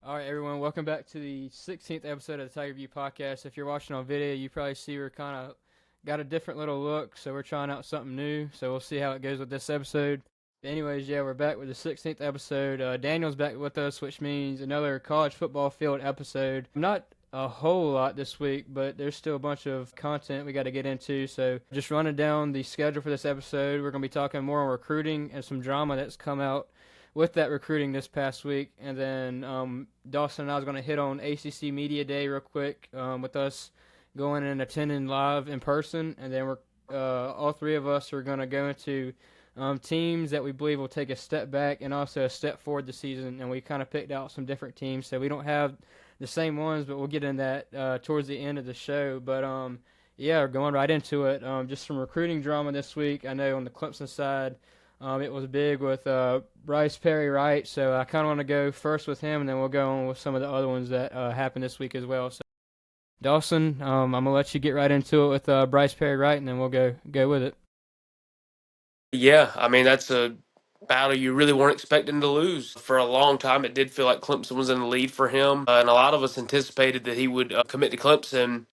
All right, everyone, welcome back to the 16th episode of the Tiger View podcast. If you're watching on video, you probably see we're kind of got a different little look, so we're trying out something new. So we'll see how it goes with this episode. Anyways, yeah, we're back with the 16th episode. Daniel's back with us, which means another college football field episode. Not a whole lot this week, but there's still a bunch of content we got to get into. So just running down the schedule for this episode, we're going to be talking more on recruiting and some drama that's come out with that recruiting this past week. And then Dawson and I was going to hit on ACC Media Day real quick with us going and attending live in person. And then we're all three of us are going to go into teams that we believe will take a step back and also a step forward this season. And we kind of picked out some different teams. So we don't have the same ones, but we'll get in that towards the end of the show. But yeah, we're going right into it. Just some recruiting drama this week. I know on the Clemson side, it was big with Bryce Perry Wright, so I kind of want to go first with him, and then we'll go on with some of the other ones that happened this week as well. So, Dawson, I'm going to let you get right into it with Bryce Perry Wright, and then we'll go with it. Yeah, I mean, that's a battle you really weren't expecting to lose. For a long time, it did feel like Clemson was in the lead for him, and a lot of us anticipated that he would commit to Clemson.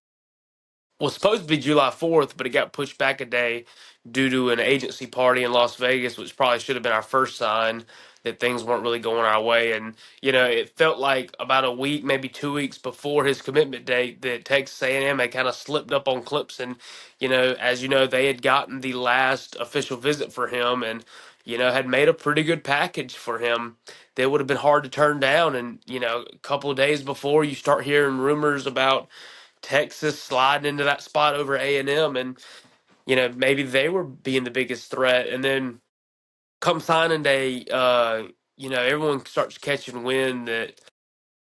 Was supposed to be July 4th, but it got pushed back a day due to an agency party in Las Vegas, which probably should have been our first sign that things weren't really going our way. And, it felt like about a week, maybe 2 weeks before his commitment date that Texas A&M had kind of slipped up on Clemson. As you know, they had gotten the last official visit for him and, had made a pretty good package for him that would have been hard to turn down. And, a couple of days before you start hearing rumors about Texas sliding into that spot over A&M, and maybe they were being the biggest threat. And then come signing day, everyone starts catching wind that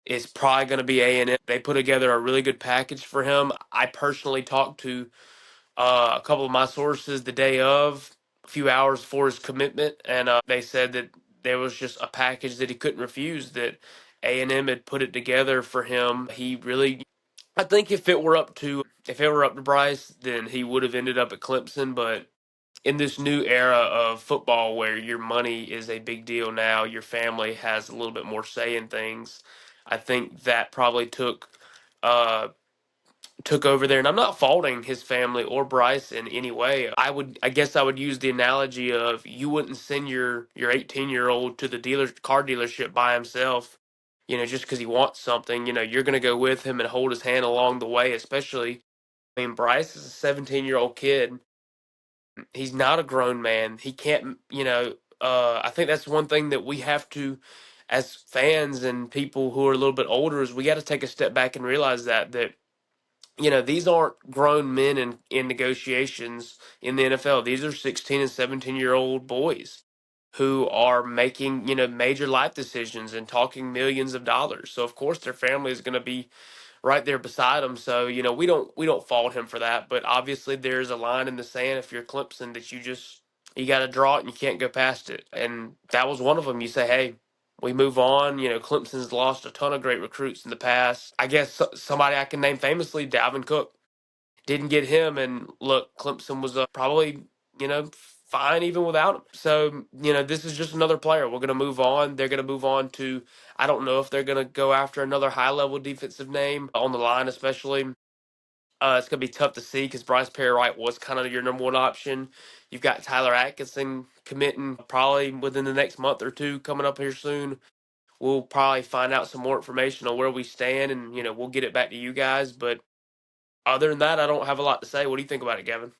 it's probably going to be A&M. They put together a really good package for him. I personally talked to a couple of my sources the day of, a few hours before his commitment, and they said that there was just a package that he couldn't refuse, that A&M had put it together for him. He really, I think if it were up to Bryce, then he would have ended up at Clemson. But in this new era of football where your money is a big deal now, your family has a little bit more say in things. I think that probably uh took over there. And I'm not faulting his family or Bryce in any way. I guess I would use the analogy of you wouldn't send your 18-year-old to the car dealership by himself, just because he wants something. You're going to go with him and hold his hand along the way. Especially, I mean, Bryce is a 17-year-old kid. He's not a grown man. He can't. I think that's one thing that we have to, as fans and people who are a little bit older, is we got to take a step back and realize that these aren't grown men in negotiations in the NFL. These are 16 and 17-year-old boys who are making, major life decisions and talking millions of dollars. So of course their family is going to be right there beside them. So, we don't fault him for that, but obviously there's a line in the sand if you're Clemson that you got to draw it and you can't go past it. And that was one of them. You say, hey, we move on. Clemson's lost a ton of great recruits in the past. I guess somebody I can name famously, Dalvin Cook. Didn't get him, and look, Clemson was probably, fine even without him. So, this is just another player. We're going to move on. They're going to move on to, I don't know if they're going to go after another high level defensive name on the line, especially. It's going to be tough to see because Bryce Perry Wright was kind of your number one option. You've got Tyler Atkinson committing probably within the next month or two coming up here soon. We'll probably find out some more information on where we stand, and, we'll get it back to you guys. But other than that, I don't have a lot to say. What do you think about it, Gavin?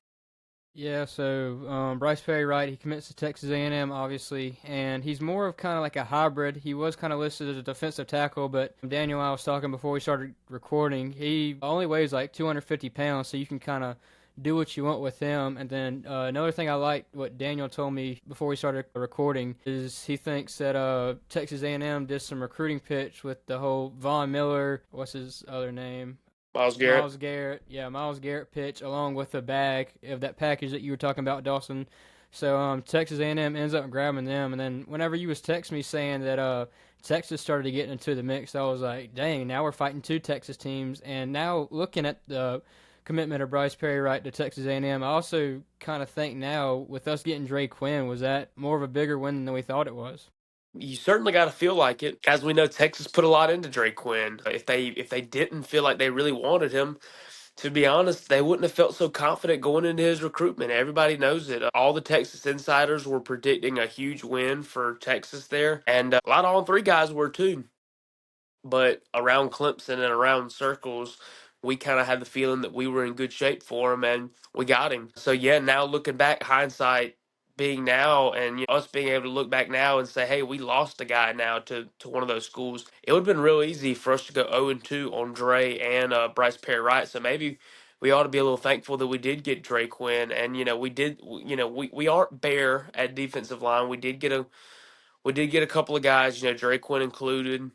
Yeah, so Bryce Perry Wright, he commits to Texas A&M, obviously, and he's more of kind of like a hybrid. He was kind of listed as a defensive tackle, but Daniel and I was talking before we started recording. He only weighs like 250 pounds, so you can kind of do what you want with him. And then another thing I liked what Daniel told me before we started recording is he thinks that Texas A&M did some recruiting pitch with the whole Von Miller, what's his other name? Myles Garrett. Myles Garrett pitch along with the bag of that package that you were talking about, Dawson. So Texas A&M ends up grabbing them, and then whenever you was texting me saying that Texas started to get into the mix, I was like, dang, now we're fighting two Texas teams. And now looking at the commitment of Bryce Perry Wright to Texas A&M, I also kind of think now with us getting Dre Quinn, was that more of a bigger win than we thought it was? You certainly got to feel like it. As we know, Texas put a lot into Drake Quinn. If they didn't feel like they really wanted him, to be honest, they wouldn't have felt so confident going into his recruitment. Everybody knows it. All the Texas insiders were predicting a huge win for Texas there, and a lot of On3 guys were too. But around Clemson and around circles, we kind of had the feeling that we were in good shape for him, and we got him. So yeah, now looking back, hindsight being now, and us being able to look back now and say, hey, we lost a guy now to one of those schools. It would have been real easy for us to go 0-2 on Dre and Bryce Perry Wright. So maybe we ought to be a little thankful that we did get Dre Quinn, and we did. We aren't bare at defensive line. We did get a couple of guys, Dre Quinn included,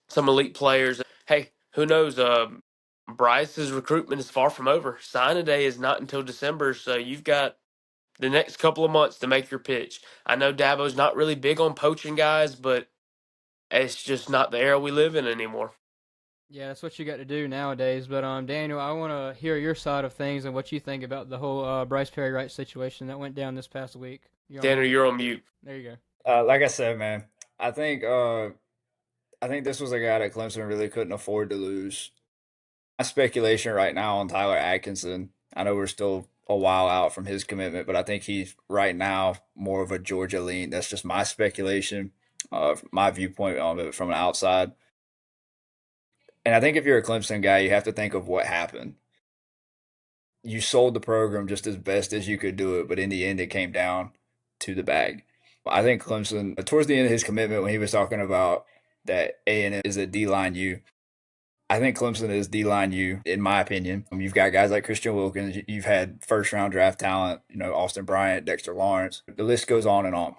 some elite players. Hey, who knows? Bryce's recruitment is far from over. Signing day is not until December, so you've got the next couple of months to make your pitch. I know Dabo's not really big on poaching guys, but it's just not the era we live in anymore. Yeah, that's what you got to do nowadays. But Daniel, I want to hear your side of things and what you think about the whole Bryce Perry Wright situation that went down this past week. You're on Daniel, mute. you're on mute. There you go. Like I said, man, I think uh, I think this was a guy that Clemson really couldn't afford to lose. My speculation right now on Tyler Atkinson. I know we're still a while out from his commitment, but I think he's right now more of a Georgia lean. That's just my speculation, my viewpoint on it from an outside. And I think if you're a Clemson guy, you have to think of what happened. You sold the program just as best as you could do it, but in the end, it came down to the bag. I think Clemson, towards the end of his commitment, when he was talking about that A&M is a D-line U, I think Clemson is D-line U, in my opinion. You've got guys like Christian Wilkins. You've had first-round draft talent, Austin Bryant, Dexter Lawrence. The list goes on and on.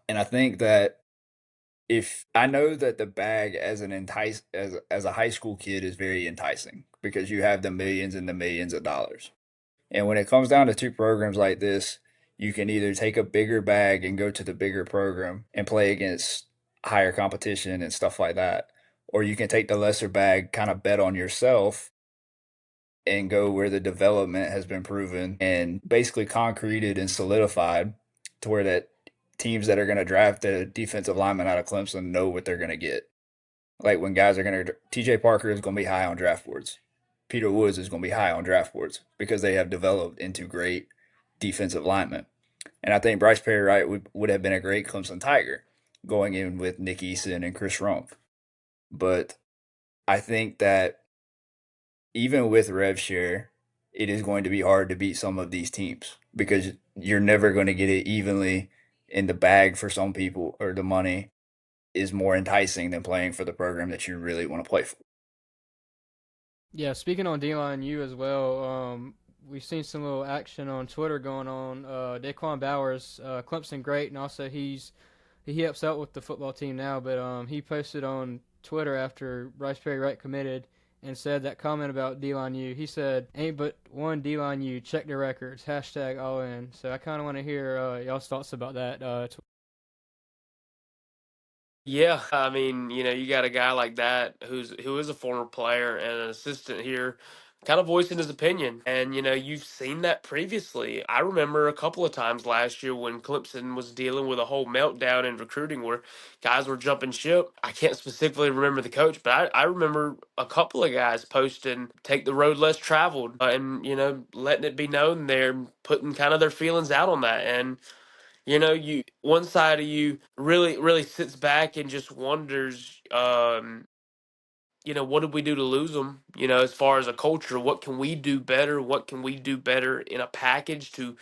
And I think that if I know that the bag as a high school kid is very enticing because you have the millions and the millions of dollars. And when it comes down to two programs like this, you can either take a bigger bag and go to the bigger program and play against higher competition and stuff like that. Or you can take the lesser bag, kind of bet on yourself and go where the development has been proven and basically concreted and solidified to where that teams that are going to draft the defensive lineman out of Clemson know what they're going to get. Like when guys are going to, TJ Parker is going to be high on draft boards. Peter Woods is going to be high on draft boards because they have developed into great defensive linemen. And I think Bryce Perry Wright would have been a great Clemson Tiger going in with Nick Eason and Chris Rumpf. But I think that even with rev share, it is going to be hard to beat some of these teams because you're never going to get it evenly in the bag for some people, or the money is more enticing than playing for the program that you really want to play for. Yeah, speaking on D-line U as well, we've seen some little action on Twitter going on. Daquan Bowers, Clemson great, and also he helps out with the football team now. But he posted on Twitter after Bryce Perry Wright committed and said that comment about D-line U. He said, "Ain't but one D-line U. Check the records. Hashtag all in." So I kind of want to hear y'all's thoughts about that. Yeah, I mean, you got a guy like that who is a former player and an assistant here, kind of voicing his opinion. And you've seen that previously. I remember a couple of times last year when Clemson was dealing with a whole meltdown in recruiting where guys were jumping ship. I can't specifically remember the coach, but I remember a couple of guys posting take the road less traveled, and letting it be known they're putting kind of their feelings out on that. And you one side of you really really sits back and just wonders, what did we do to lose them? As far as a culture, what can we do better? What can we do better in a package to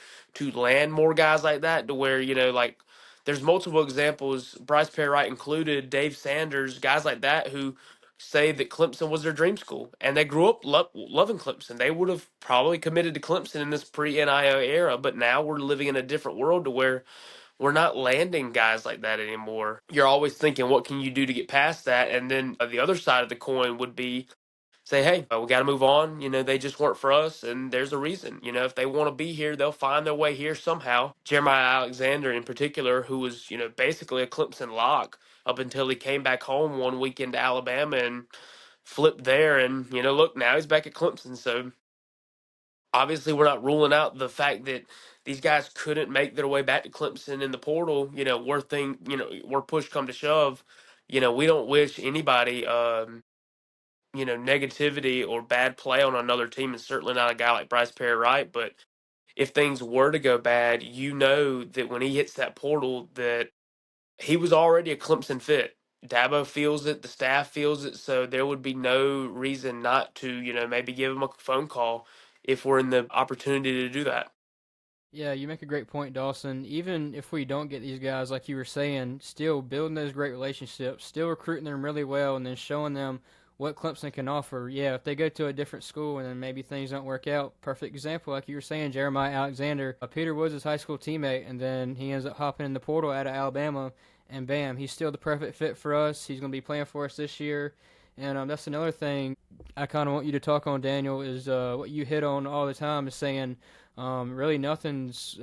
land more guys like that? To where like there's multiple examples, Bryce Perry Wright included, Dave Sanders, guys like that who say that Clemson was their dream school and they grew up loving Clemson. They would have probably committed to Clemson in this pre NIL era, but now we're living in a different world to where we're not landing guys like that anymore. You're always thinking, what can you do to get past that? And then the other side of the coin would be say, hey, we got to move on. They just weren't for us, and there's a reason. If they want to be here, they'll find their way here somehow. Jeremiah Alexander, in particular, who was, basically a Clemson lock up until he came back home one weekend to Alabama and flipped there. And, look, now he's back at Clemson. So Obviously, we're not ruling out the fact that these guys couldn't make their way back to Clemson in the portal. Where push come to shove, we don't wish anybody, negativity or bad play on another team, and certainly not a guy like Bryce Perry Wright. But if things were to go bad, that when he hits that portal, that he was already a Clemson fit. Dabo feels it, the staff feels it, so there would be no reason not to, maybe give him a phone call if we're in the opportunity to do that. Yeah, you make a great point, Dawson. Even if we don't get these guys, like you were saying, still building those great relationships, still recruiting them really well, and then showing them what Clemson can offer. Yeah, if they go to a different school and then maybe things don't work out, perfect example, like you were saying, Jeremiah Alexander, Peter Woods' high school teammate, and then he ends up hopping in the portal out of Alabama, and bam, he's still the perfect fit for us. He's going to be playing for us this year. And that's another thing I kind of want you to talk on, Daniel, is what you hit on all the time is saying really nothing's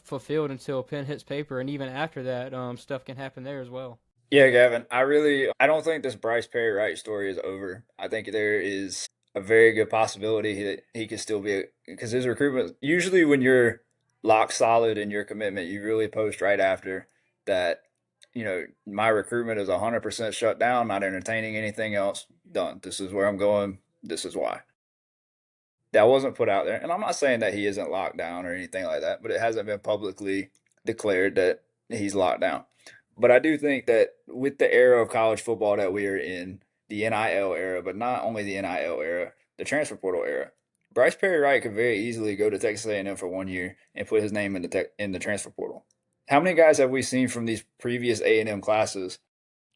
fulfilled until pen hits paper, and even after that, stuff can happen there as well. Yeah, Gavin, I don't think this Bryce Perry Wright story is over. I think there is a very good possibility that he could still be, because his recruitment, usually when you're lock solid in your commitment, you really post right after that, my recruitment is 100% shut down, not entertaining anything else, done. This is where I'm going. This is why. That wasn't put out there. And I'm not saying that he isn't locked down or anything like that, but it hasn't been publicly declared that he's locked down. But I do think that with the era of college football that we are in, the NIL era, but not only the NIL era, the transfer portal era, Bryce Perry Wright could very easily go to Texas A&M for 1 year and put his name in the transfer portal. How many guys have we seen from these previous A&M classes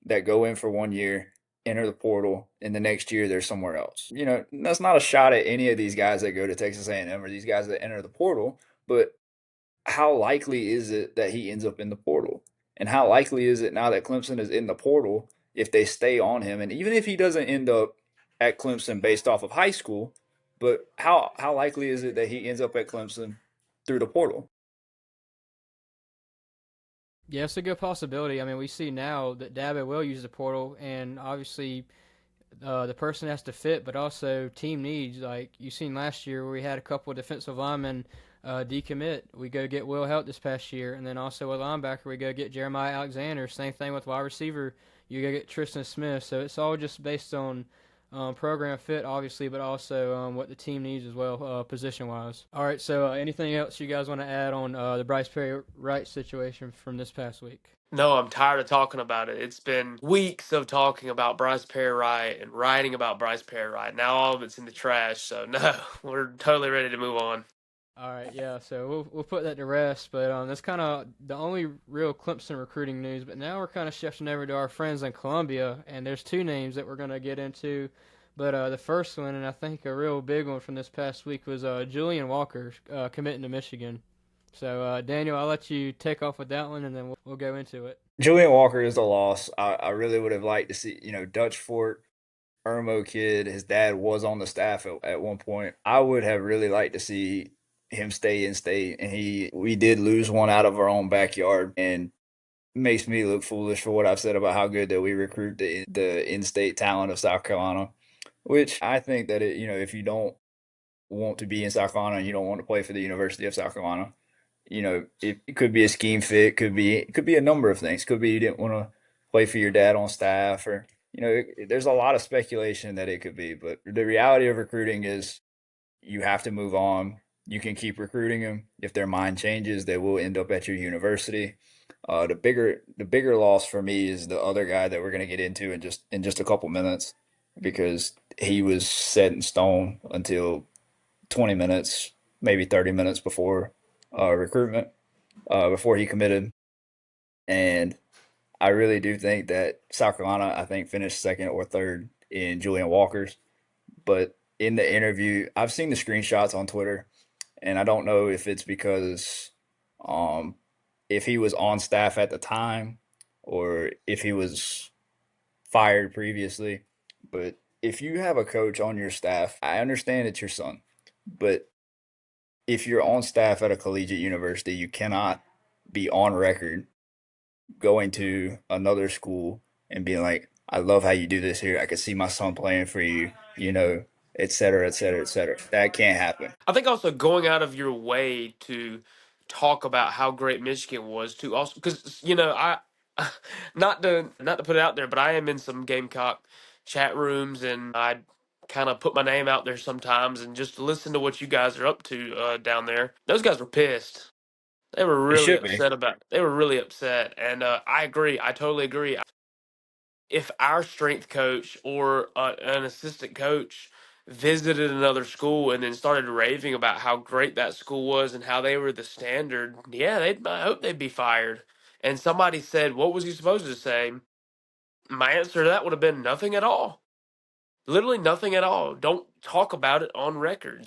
that go in for 1 year, enter the portal, and the next year they're somewhere else? That's not a shot at any of these guys that go to Texas A&M or these guys that enter the portal, but how likely is it that he ends up in the portal? And how likely is it now that Clemson is in the portal if they stay on him? And even if he doesn't end up at Clemson based off of high school, but how likely is it that he ends up at Clemson through the portal? Yeah, it's a good possibility. I mean, we see now that Dabo will use the portal, and obviously the person has to fit, but also team needs. Like you seen last year where we had a couple of defensive linemen decommit. We go get Will Helt this past year, and then also a linebacker, we go get Jeremiah Alexander. Same thing with wide receiver. You go get Tristan Smith. So it's all just based on program fit, obviously, but also what the team needs as well, position-wise. All right, so anything else you guys want to add on the Bryce Perry Wright situation from this past week? No, I'm tired of talking about it. It's been weeks of talking about Bryce Perry Wright and writing about Bryce Perry Wright. Now all of it's in the trash. So no, we're totally ready to move on. All right, yeah, so we'll put that to rest, but that's kind of the only real Clemson recruiting news. But now we're kind of shifting over to our friends in Columbia, and there's two names that we're going to get into. But the first one, and I think a real big one from this past week, was Julian Walker committing to Michigan. So, Daniel, I'll let you take off with that one, and then we'll go into it. Julian Walker is a loss. I really would have liked to see, Dutch Fort, Irmo kid. His dad was on the staff at one point. I would have really liked to see him stay in state, and we did lose one out of our own backyard, and makes me look foolish for what I've said about how good that we recruit the in-state talent of South Carolina. Which I think that if you don't want to be in South Carolina and you don't want to play for the University of South Carolina, it could be a scheme fit, it could be a number of things. Could be you didn't want to play for your dad on staff, or there's a lot of speculation that it could be. But the reality of recruiting is you have to move on. You can keep recruiting them. If their mind changes, they will end up at your university. The bigger loss for me is the other guy that we're going to get into in just a couple minutes, because he was set in stone until 20 minutes, maybe 30 minutes before recruitment, before he committed. And I really do think that South Carolina, I think, finished second or third in Julian Walker's. But in the interview, I've seen the screenshots on Twitter, and I don't know if it's because um, if he was on staff at the time or if he was fired previously. But if you have a coach on your staff, I understand it's your son, but if you're on staff at a collegiate university, you cannot be on record going to another school and being like, I love how you do this here. I can see my son playing for you. et cetera, et cetera, et cetera. That can't happen. I think also going out of your way to talk about how great Michigan was to also because I not to put it out there, but I am in some Gamecock chat rooms and I kind of put my name out there sometimes and just listen to what you guys are up to down there. Those guys were pissed. They were It really should be. upset about. They were really upset, and I agree. I totally agree. If our strength coach or an assistant coach visited another school and then started raving about how great that school was and how they were the standard, yeah, I hope they'd be fired. And somebody said, "What was he supposed to say?" My answer to that would have been nothing at all. Literally nothing at all. Don't talk about it on record.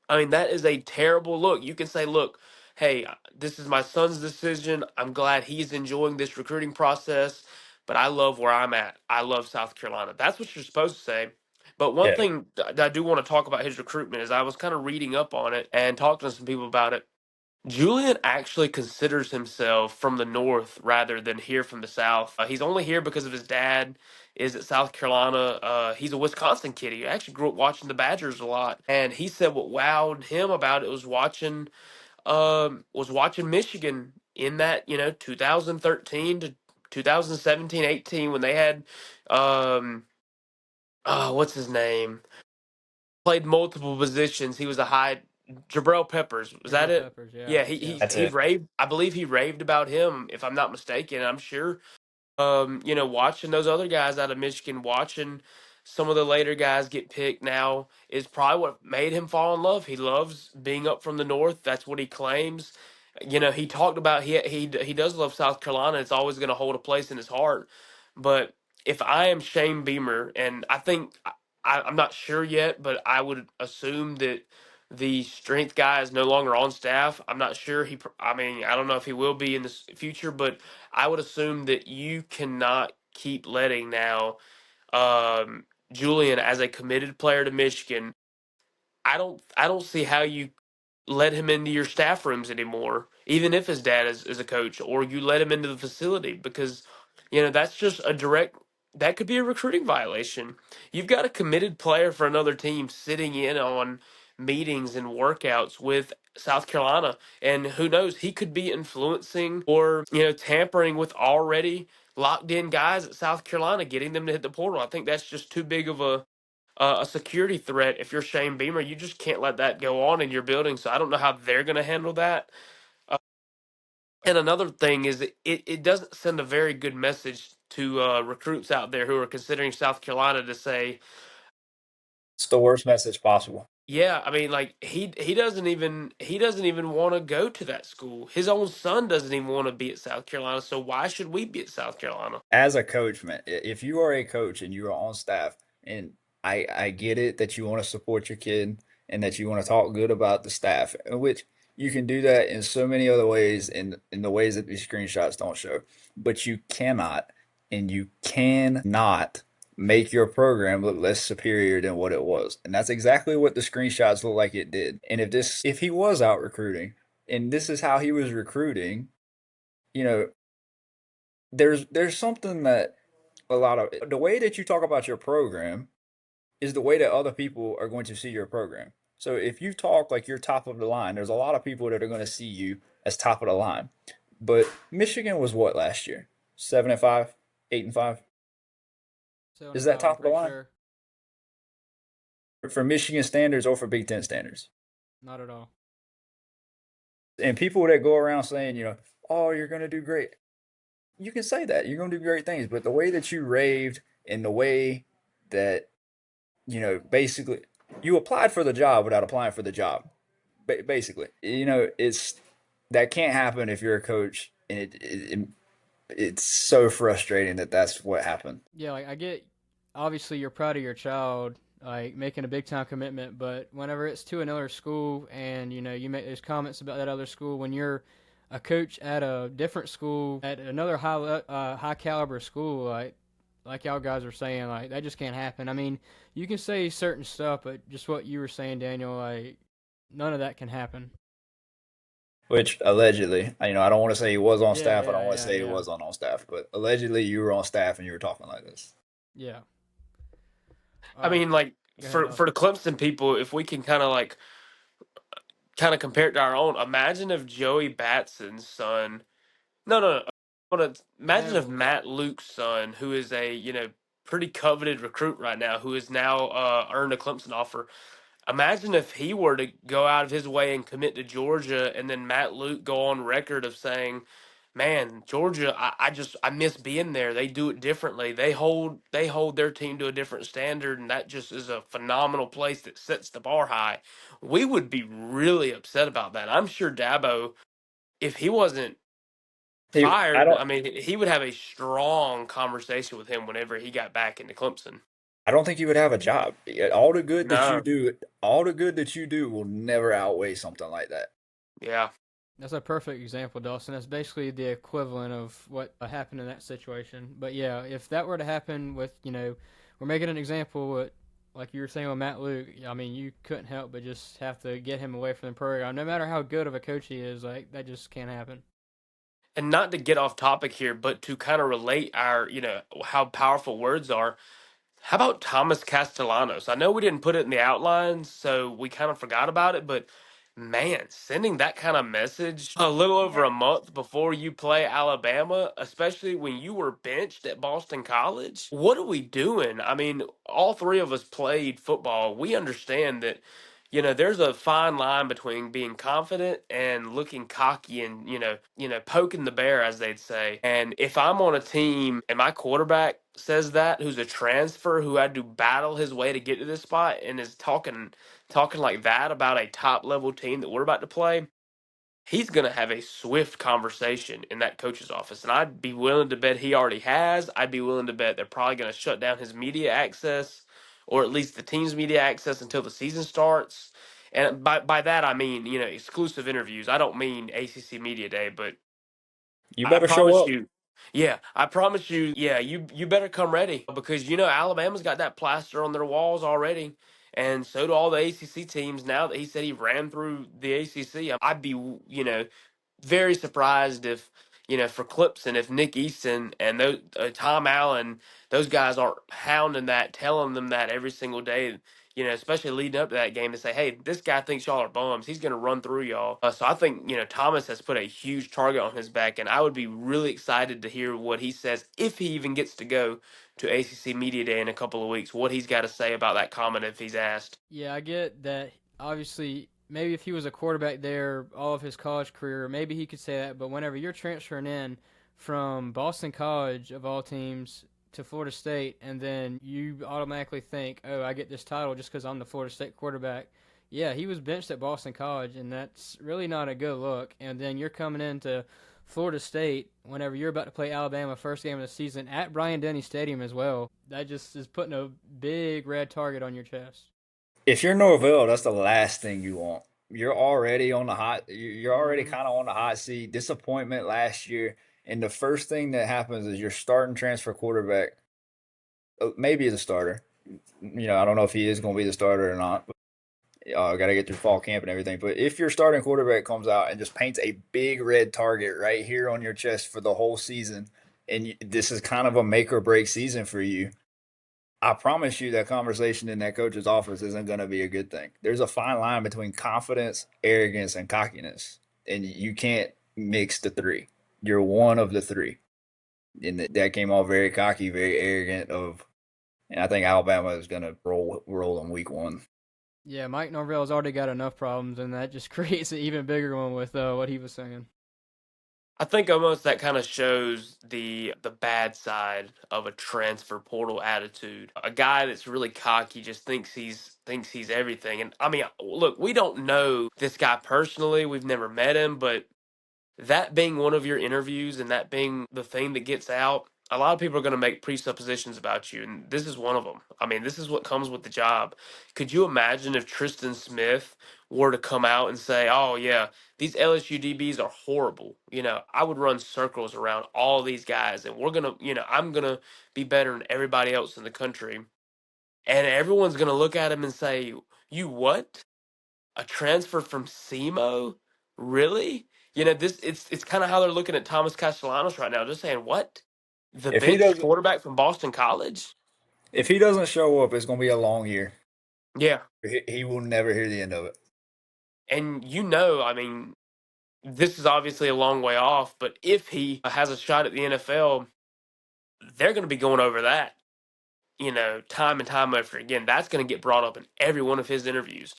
I mean, that is a terrible look. You can say, look, hey, this is my son's decision. I'm glad he's enjoying this recruiting process, but I love where I'm at. I love South Carolina. That's what you're supposed to say. But one Yeah. thing that I do want to talk about his recruitment is I was kind of reading up on it and talking to some people about it. Julian actually considers himself from the north rather than here from the south. He's only here because of his dad is at South Carolina. He's a Wisconsin kid. He actually grew up watching the Badgers a lot, and he said what wowed him about it was watching Michigan in that 2013 to 2017-18 when they had what's his name, played multiple positions. He was a high Jabril Peppers. Was that Jabril it? Peppers, yeah, Yeah, yeah. That's he it. raved. I believe he raved about him, if I'm not mistaken. I'm sure. Watching those other guys out of Michigan, watching some of the later guys get picked now is probably what made him fall in love. He loves being up from the north. That's what he claims. He talked about he does love South Carolina. It's always going to hold a place in his heart. But if I am Shane Beamer, and I think I'm not sure yet, but I would assume that the strength guy is no longer on staff. I'm not sure. I mean, I don't know if he will be in the future, but I would assume that you cannot keep letting now Julian as a committed player to Michigan. I don't see how you let him into your staff rooms anymore, even if his dad is a coach, or you let him into the facility because that's just a direct that could be a recruiting violation. You've got a committed player for another team sitting in on meetings and workouts with South Carolina, and who knows, he could be influencing or tampering with already locked in guys at South Carolina, getting them to hit the portal. I think that's just too big of a security threat. If you're Shane Beamer, you just can't let that go on in your building. So I don't know how they're going to handle that. Uh, and another thing is it doesn't send a very good message to recruits out there who are considering South Carolina to say, It's the worst message possible. yeah, I mean, like he doesn't even want to go to that school. His own son doesn't even want to be at South Carolina. So why should we be at South Carolina? As a coach, man, if you are a coach and you are on staff, and I get it that you want to support your kid and that you want to talk good about the staff, which you can do that in so many other ways, in the ways that these screenshots don't show. But you cannot and you cannot make your program look less superior than what it was. And that's exactly what the screenshots look like it did. And if he was out recruiting and this is how he was recruiting, you know, there's something that a lot of the way that you talk about your program is the way that other people are going to see your program. So if you talk like you're top of the line, there's a lot of people that are going to see you as top of the line. But Michigan was what last year? 7-5, 8-5. Seven Is and that five, I'm top of the pretty line sure. for Michigan standards or for Big Ten standards? Not at all. And people that go around saying, oh, you're going to do great. You can say that you're going to do great things, but the way that you raved and the way that basically you applied for the job without applying for the job. Basically, it's that can't happen if you're a coach, and it's so frustrating that that's what happened. Yeah, like I get, obviously you're proud of your child, like making a big time commitment, but whenever it's to another school and you make those comments about that other school, when you're a coach at a different school at another high caliber school, like y'all guys are saying, like that just can't happen. I mean, you can say certain stuff, but just what you were saying, Daniel, like none of that can happen. Which allegedly, I don't want to say he was on Yeah, staff. I don't yeah, want to yeah, say he yeah, was on staff, but allegedly you were on staff and you were talking like this. yeah. All I right. mean, like Go ahead, for Dawson. the Clemson people, if we can kind of compare it to our own, imagine if Joey Batson's son. No, no, no. Imagine if No. Matt Luke's son, who is a pretty coveted recruit right now, who has now earned a Clemson offer. Imagine if he were to go out of his way and commit to Georgia, and then Matt Luke go on record of saying, "Man, Georgia, I miss being there. They do it differently. They hold their team to a different standard, and that just is a phenomenal place that sets the bar high." We would be really upset about that. I'm sure Dabo, if he wasn't I fired, don't I mean, he would have a strong conversation with him whenever he got back into Clemson. I don't think you would have a job. All the good that you No, do, all the good that you do will never outweigh something like that. yeah. That's a perfect example, Dawson. That's basically the equivalent of what happened in that situation. But yeah, if that were to happen with, we're making an example with, like you were saying with Matt Luke, I mean, you couldn't help but just have to get him away from the program. No matter how good of a coach he is, like, that just can't happen. And not to get off topic here, but to kind of relate our, how powerful words are. How about Thomas Castellanos? I know we didn't put it in the outlines, so we kind of forgot about it, but man, sending that kind of message a little over a month before you play Alabama, especially when you were benched at Boston College, what are we doing? I mean, all three of us played football. We understand that, there's a fine line between being confident and looking cocky and, poking the bear, as they'd say. And if I'm on a team and my quarterback says that, who's a transfer who had to battle his way to get to this spot and is talking like that about a top level team that we're about to play, he's going to have a swift conversation in that coach's office. And I'd be willing to bet he already has. I'd be willing to bet they're probably going to shut down his media access, or at least the team's media access, until the season starts. And by that, I mean, exclusive interviews. I don't mean ACC Media Day, but You I better show promise up. you. Yeah, I promise you. Yeah, you better come ready, because Alabama's got that plaster on their walls already, and so do all the ACC teams. Now that he said he ran through the ACC, I'd be very surprised if, for Clemson, if Nick Easton and those Tom Allen, those guys aren't hounding that, telling them that every single day. Especially leading up to that game, to say, "Hey, this guy thinks y'all are bums. He's going to run through y'all." So I think Thomas has put a huge target on his back, and I would be really excited to hear what he says if he even gets to go to ACC Media Day in a couple of weeks. What he's got to say about that comment if he's asked. Yeah, I get that. Obviously, maybe if he was a quarterback there all of his college career, maybe he could say that. But whenever you're transferring in from Boston College, of all teams, to Florida State, and then you automatically think, oh, I get this title just because I'm the Florida State quarterback. Yeah, he was benched at Boston College, and that's really not a good look. And then you're coming into Florida State whenever you're about to play Alabama first game of the season at Bryant-Denny Stadium as well. That just is putting a big red target on your chest. If you're Norvell, that's the last thing you want. You're already on the hot. You're already Mm-hmm. kind of on the hot seat. Disappointment last year, and the first thing that happens is your starting transfer quarterback, maybe as a starter. I don't know if he is going to be the starter or not. Got to get through fall camp and everything. But if your starting quarterback comes out and just paints a big red target right here on your chest for the whole season, and this is kind of a make or break season for you, I promise you that conversation in that coach's office isn't going to be a good thing. There's a fine line between confidence, arrogance, and cockiness, and you can't mix the three. You're one of the three, and that came off very cocky, very arrogant. And I think Alabama is going to roll in week one. Yeah, Mike Norvell's already got enough problems, and that just creates an even bigger one with what he was saying. I think almost that kind of shows the bad side of a transfer portal attitude. A guy that's really cocky just thinks he's everything. And I mean, look, we don't know this guy personally. We've never met him, but that being one of your interviews and that being the thing that gets out, a lot of people are going to make presuppositions about you, and this is one of them. I mean, this is what comes with the job. Could you imagine if Tristan Smith were to come out and say, "Oh yeah, these LSU DBs are horrible. I would run circles around all these guys, and I'm gonna be better than everybody else in the country," and everyone's going to look at him and say, "You what? A transfer from SEMO? Really?" This it's kind of how they're looking at Thomas Castellanos right now, just saying, "What? The If he bench doesn't, quarterback from Boston College?" if he doesn't show up, it's going to be a long year. Yeah. He will never hear the end of it. And I mean, this is obviously a long way off, but if he has a shot at the NFL, they're going to be going over that, time and time over again. That's going to get brought up in every one of his interviews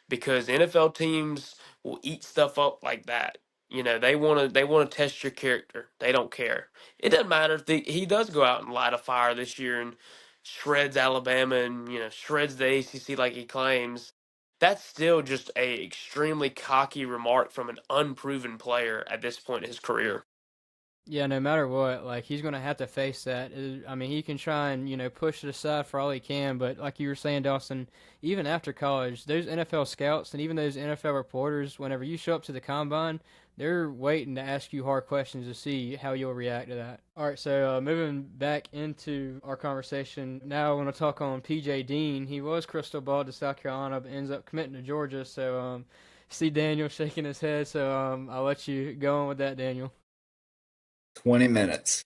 because NFL teams will eat stuff up like that. They want to test your character. They don't care. It doesn't matter if he does go out and light a fire this year and shreds Alabama and shreds the ACC like he claims. That's still just a extremely cocky remark from an unproven player at this point in his career. Yeah, no matter what, like he's gonna have to face that. I mean, he can try and push it aside for all he can, but like you were saying, Dawson, even after college, those NFL scouts and even those NFL reporters, whenever you show up to the combine, they're waiting to ask you hard questions to see how you'll react to that. All right, so moving back into our conversation now, I want to talk on PJ Dean. He was crystal balled to South Carolina, but ends up committing to Georgia. So see Daniel shaking his head, so I'll let you go on with that, Daniel. 20 minutes.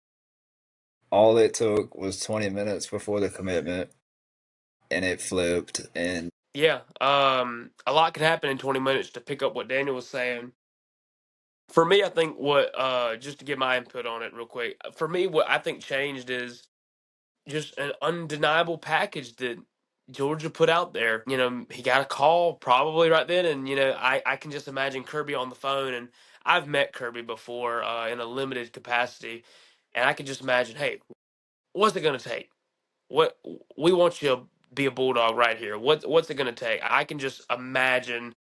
All it took was 20 minutes before the commitment, and it flipped. And Yeah, a lot can happen in 20 minutes to pick up what Daniel was saying. For me, I think what just to get my input on it real quick. For me, what I think changed is just an undeniable package that Georgia put out there. He got a call probably right then, and I can just imagine Kirby on the phone, and I've met Kirby before in a limited capacity, and I can just imagine, hey, what's it gonna take? What we want you to be a bulldog right here. What's it gonna take? I can just imagine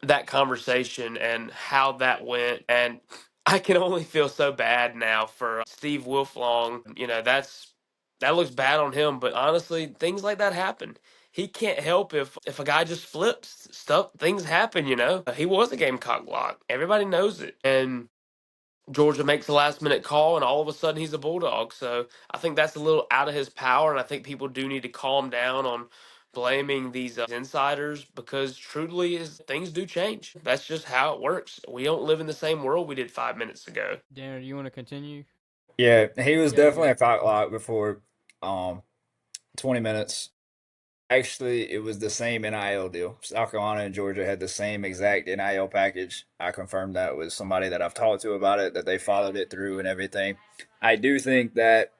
that conversation and how that went. And I can only feel so bad now for Steve Wilflong. That looks bad on him, but honestly, things like that happen. He can't help if a guy just flips stuff. Things happen. He was a Gamecock lock. Everybody knows it, and Georgia makes a last minute call, and all of a sudden he's a Bulldog. So I think that's a little out of his power, and I think people do need to calm down on blaming these insiders because truly is things do change. That's just how it works. We don't live in the same world we did 5 minutes ago. Daniel, do you want to continue? yeah, he was Yeah, you definitely got. a cock lock before 20 minutes. Actually, it was the same NIL deal. South Carolina and Georgia had the same exact NIL package. I confirmed that with somebody that I've talked to about it, that they followed it through and everything. I do think that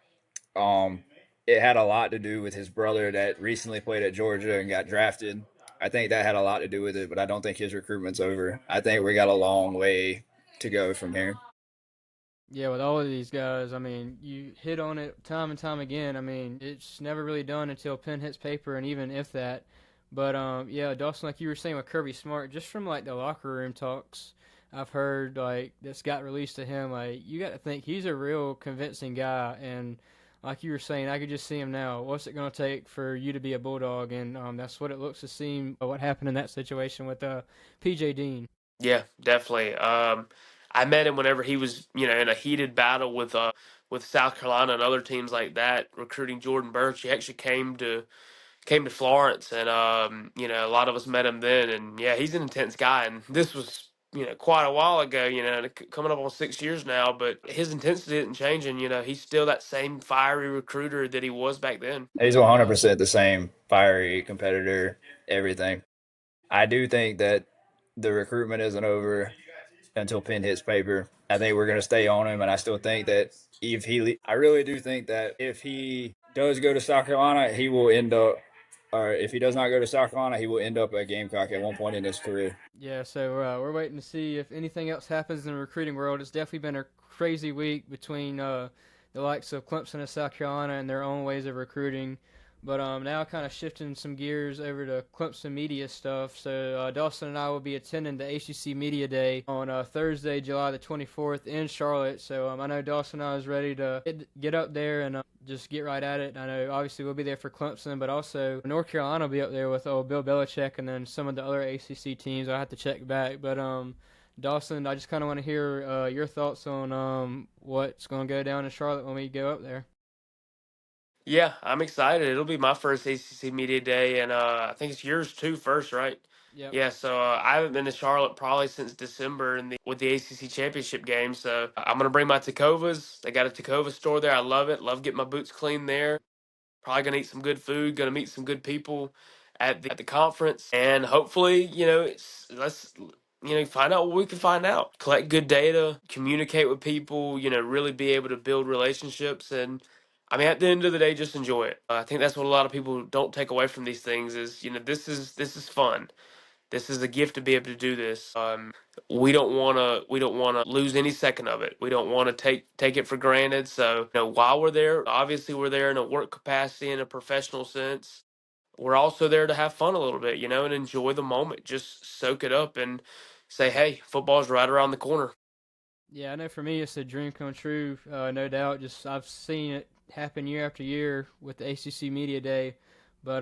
um, it had a lot to do with his brother that recently played at Georgia and got drafted. I think that had a lot to do with it, but I don't think his recruitment's over. I think we got a long way to go from here. Yeah, with all of these guys, I mean, you hit on it time and time again. I mean, it's never really done until pen hits paper, and even if that. But yeah, Dawson, like you were saying with Kirby Smart, just from like the locker room talks I've heard like that's got released to him, like you got to think he's a real convincing guy. And like you were saying, I could just see him now. What's it gonna take for you to be a Bulldog? And that's what it looks to seem. What happened in that situation with PJ Dean. Yeah, definitely. I met him whenever he was, in a heated battle with South Carolina and other teams like that, recruiting Jordan Burch. He actually came to Florence, and a lot of us met him then. And yeah, he's an intense guy. And this was quite a while ago. Coming up on 6 years now, but his intensity didn't change, and he's still that same fiery recruiter that he was back then. He's 100% the same fiery competitor, everything. I do think that the recruitment isn't over until pen hits paper. I think we're going to stay on him, and I still think that I really do think that if he does go to South Carolina, he will end up, or if he does not go to South Carolina, he will end up at Gamecock at one point in his career. Yeah, so we're waiting to see if anything else happens in the recruiting world. It's definitely been a crazy week between the likes of Clemson and South Carolina and their own ways of recruiting. But now kind of shifting some gears over to Clemson media stuff. So Dawson and I will be attending the ACC Media Day on Thursday, July the 24th in Charlotte. So I know Dawson and I is ready to get up there and just get right at it. I know obviously we'll be there for Clemson, but also North Carolina will be up there with Bill Belichick and then some of the other ACC teams. I'll have to check back. But Dawson, I just kind of want to hear your thoughts on what's going to go down in Charlotte when we go up there. Yeah, I'm excited. It'll be my first ACC Media Day, and I think it's yours too, first, right? Yep. Yeah, so I haven't been to Charlotte probably since December with the ACC championship game. So I'm gonna bring my Tacovas. They got a Tacova store there. I love it. Love getting my boots cleaned there. Probably gonna eat some good food. Gonna meet some good people, at the conference, and hopefully, let's find out what we can find out, collect good data, communicate with people, really be able to build relationships, and I mean, at the end of the day, just enjoy it. I think that's what a lot of people don't take away from these things is, this is fun. This is a gift to be able to do this. We don't want to lose any second of it. We don't want to take it for granted. So, while we're there, obviously we're there in a work capacity in a professional sense. We're also there to have fun a little bit, and enjoy the moment. Just soak it up and say, "Hey, football's right around the corner." Yeah, I know for me it's a dream come true, no doubt. Just I've seen it happen year after year with the ACC Media Day. But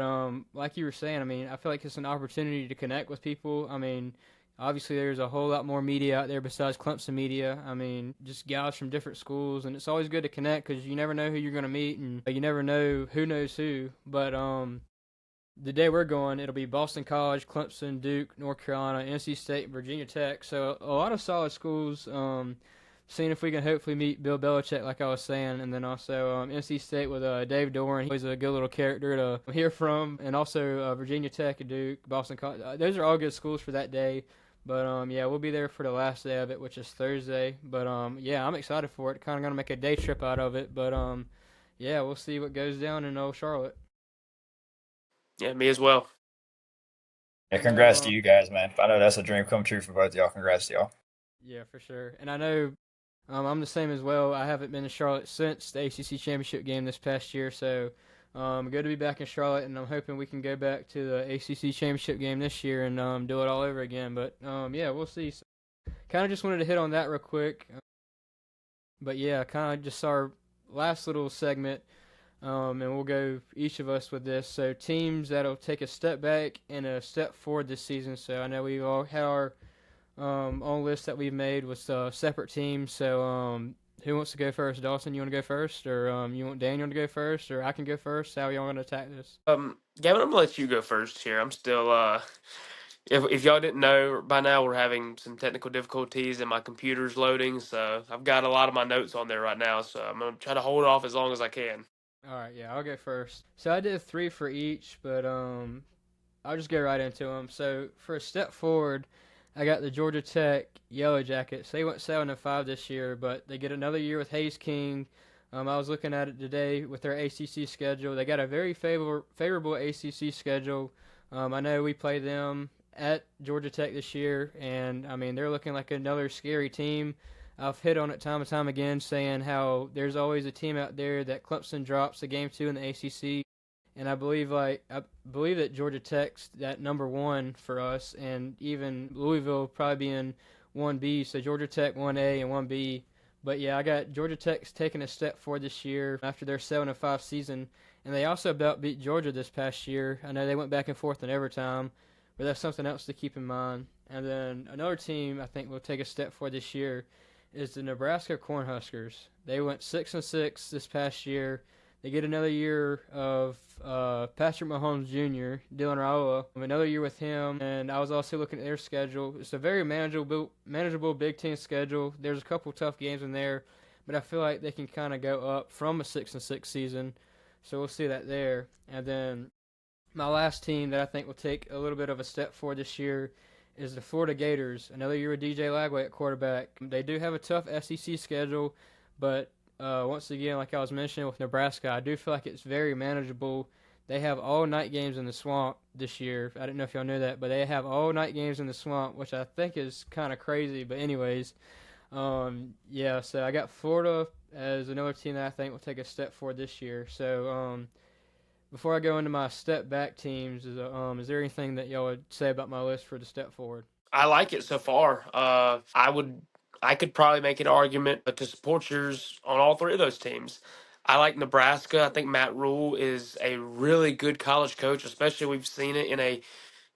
like you were saying, I mean, I feel like it's an opportunity to connect with people. I mean, obviously there's a whole lot more media out there besides Clemson media. I mean, just guys from different schools, and it's always good to connect because you never know who you're going to meet, and you never know who knows who. But the day we're going, it'll be Boston College, Clemson, Duke, North Carolina, NC State, Virginia Tech. So a lot of solid schools. Seeing if we can hopefully meet Bill Belichick, like I was saying, and then also NC State with Dave Doran. He's a good little character to hear from, and also Virginia Tech and Duke, Boston College. Those are all good schools for that day. But yeah, we'll be there for the last day of it, which is Thursday. But yeah, I'm excited for it. Kind of gonna make a day trip out of it. But yeah, we'll see what goes down in old Charlotte. Yeah, me as well. Yeah, I know, congrats to you guys, man. I know that's a dream come true for both of y'all. Congrats to y'all. yeah, for sure. And I know I'm the same as well. I haven't been to Charlotte since the ACC Championship game this past year, so good to be back in Charlotte, and I'm hoping we can go back to the ACC Championship game this year and do it all over again. But yeah, we'll see. So, kind of just wanted to hit on that real quick. But yeah, kind of just our last little segment, and we'll go each of us with this. So teams that'll take a step back and a step forward this season. So I know we've all had our own list that we've made with separate teams. So who wants to go first? Dawson, you want to go first, or you want Daniel to go first, or I can go first? How y'all want to attack this? Gavin, I'm gonna let you go first here. I'm still if y'all didn't know by now, we're having some technical difficulties and my computer's loading, so I've got a lot of my notes on there right now. So I'm gonna try to hold off as long as I can. All right, yeah, I'll go first. So I did three for each, but I'll just get right into them. So for a step forward, I got the Georgia Tech Yellow Jackets. They went 7-5 this year, but they get another year with Hayes King. I was looking at it today with their ACC schedule. They got a very favorable ACC schedule. I know we play them at Georgia Tech this year, and I mean they're looking like another scary team. I've hit on it time and time again, saying how there's always a team out there that Clemson drops a game to in the ACC, and I believe that Georgia Tech's that number one for us, and even Louisville probably being 1B, so Georgia Tech 1A and 1B. But yeah, I got Georgia Tech's taking a step forward this year after their 7-5 season, and they also about beat Georgia this past year. I know they went back and forth in overtime, but that's something else to keep in mind. And then another team I think will take a step forward this year is the Nebraska Cornhuskers. They went 6-6 this past year. They get another year of Patrick Mahomes Jr., Dylan Raiola, another year with him. And I was also looking at their schedule. It's a very manageable Big Ten schedule. There's a couple tough games in there, but I feel like they can kind of go up from a 6-6 season. So we'll see that there. And then my last team that I think will take a little bit of a step forward this year is the Florida Gators. Another year with DJ Lagway at quarterback. They do have a tough SEC schedule, but once again, like I was mentioning with Nebraska, I do feel like it's very manageable. They have all night games in the Swamp this year. I didn't know if y'all knew that, but they have all night games in the Swamp, which I think is kind of crazy. But anyways, yeah, so I got Florida as another team that I think will take a step forward this year. So before I go into my step back teams, is there anything that y'all would say about my list for the step forward? I like it so far. I could probably make an argument to support yours on all three of those teams. I like Nebraska. I think Matt Rule is a really good college coach, especially we've seen it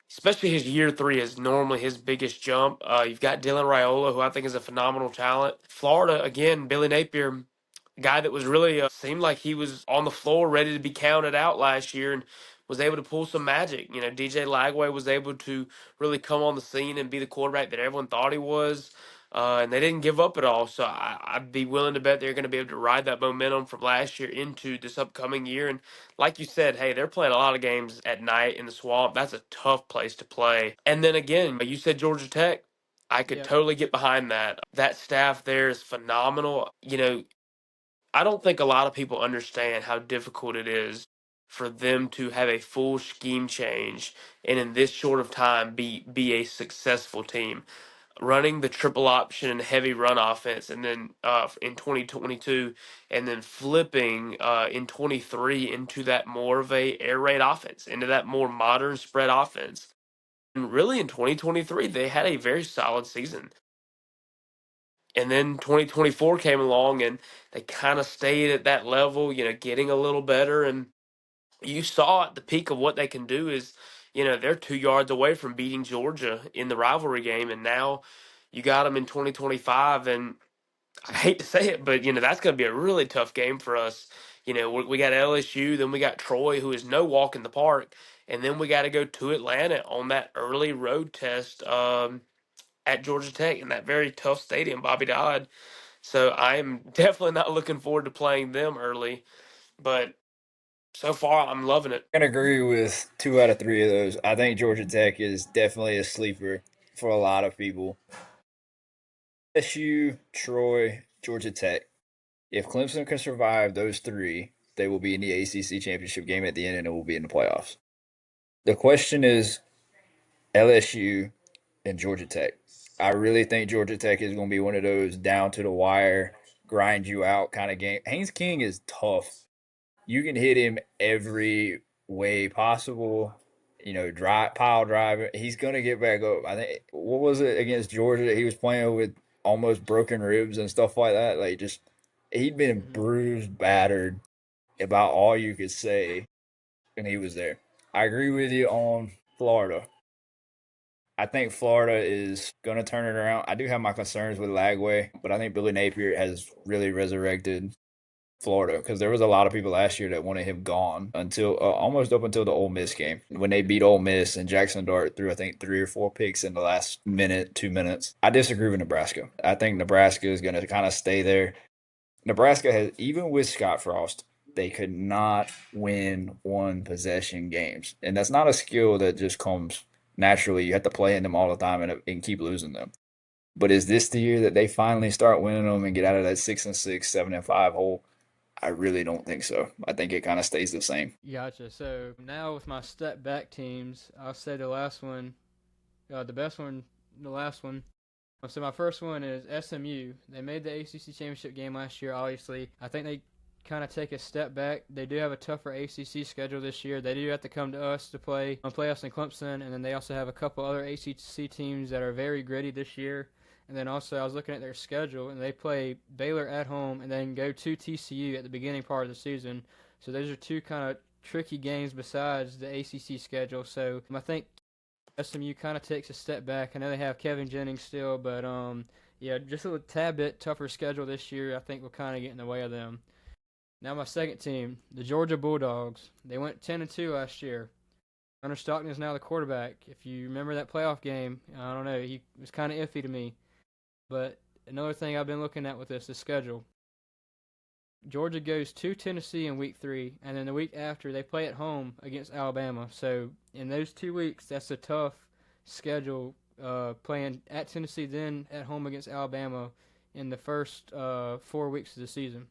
especially his year three is normally his biggest jump. You've got Dylan Raiola, who I think is a phenomenal talent. Florida, again, Billy Napier, guy that was really seemed like he was on the floor ready to be counted out last year and was able to pull some magic. DJ Lagway was able to really come on the scene and be the quarterback that everyone thought he was. and they didn't give up at all. So I'd be willing to bet they're going to be able to ride that momentum from last year into this upcoming year. And like you said, hey, they're playing a lot of games at night in the Swamp. That's a tough place to play. And then again, you said Georgia Tech. I could Yeah. totally get behind that. That staff there is phenomenal. I don't think a lot of people understand how difficult it is for them to have a full scheme change and in this short of time be a successful team. Running the triple option and heavy run offense, and then in 2022, and then flipping in 23 into that more of a air raid offense, into that more modern spread offense. And really in 2023, they had a very solid season. And then 2024 came along and they kind of stayed at that level, getting a little better. And you saw at the peak of what they can do is, they're 2 yards away from beating Georgia in the rivalry game. And now you got them in 2025. And I hate to say it, but, that's going to be a really tough game for us. We got LSU, then we got Troy, who is no walk in the park. And then we got to go to Atlanta on that early road test at Georgia Tech in that very tough stadium, Bobby Dodd. So I'm definitely not looking forward to playing them early, but so far I'm loving it. I can agree with 2 out of 3 of those. I think Georgia Tech is definitely a sleeper for a lot of people. SU, Troy, Georgia Tech. If Clemson can survive those three, they will be in the ACC championship game at the end, and it will be in the playoffs. The question is LSU and Georgia Tech. I really think Georgia Tech is going to be one of those down to the wire, grind you out kind of game. Haynes King is tough. You can hit him every way possible. Pile driver. He's gonna get back up. I think what was it against Georgia? He was playing with almost broken ribs and stuff like that. Like just he'd been Mm-hmm. bruised, battered, about all you could say, and he was there. I agree with you on Florida. I think Florida is going to turn it around. I do have my concerns with Lagway, but I think Billy Napier has really resurrected Florida because there was a lot of people last year that wanted him gone until almost up until the Ole Miss game when they beat Ole Miss and Jackson Dart threw I think 3 or 4 picks in the last minute, 2 minutes. I disagree with Nebraska. I think Nebraska is going to kind of stay there. Nebraska has even with Scott Frost, they could not win one possession games, and that's not a skill that just comes naturally. You have to play in them all the time and keep losing them. But is this the year that they finally start winning them and get out of that 6-6, 7-5 hole? I really don't think so. I think it kind of stays the same. Gotcha. So now with my step back teams, I'll say the last one, the best one, the last one. So my first one is SMU. They made the ACC championship game last year. Obviously, I think they kind of take a step back. They do have a tougher ACC schedule this year. They do have to come to us to play us in Clemson, and then they also have a couple other ACC teams that are very gritty this year. And then also I was looking at their schedule, and they play Baylor at home and then go to TCU at the beginning part of the season. So those are two kind of tricky games besides the ACC schedule. So I think SMU kind of takes a step back. I know they have Kevin Jennings still, but yeah, just a tad bit tougher schedule this year. I think will kind of get in the way of them. Now my second team, the Georgia Bulldogs. They went 10-2 last year. Hunter Stockton is now the quarterback. If you remember that playoff game, I don't know, he was kind of iffy to me. But another thing I've been looking at with this is schedule. Georgia goes to Tennessee in week 3, and then the week after they play at home against Alabama. So in those 2 weeks, that's a tough schedule. Playing at Tennessee, then at home against Alabama in the first 4 weeks of the season.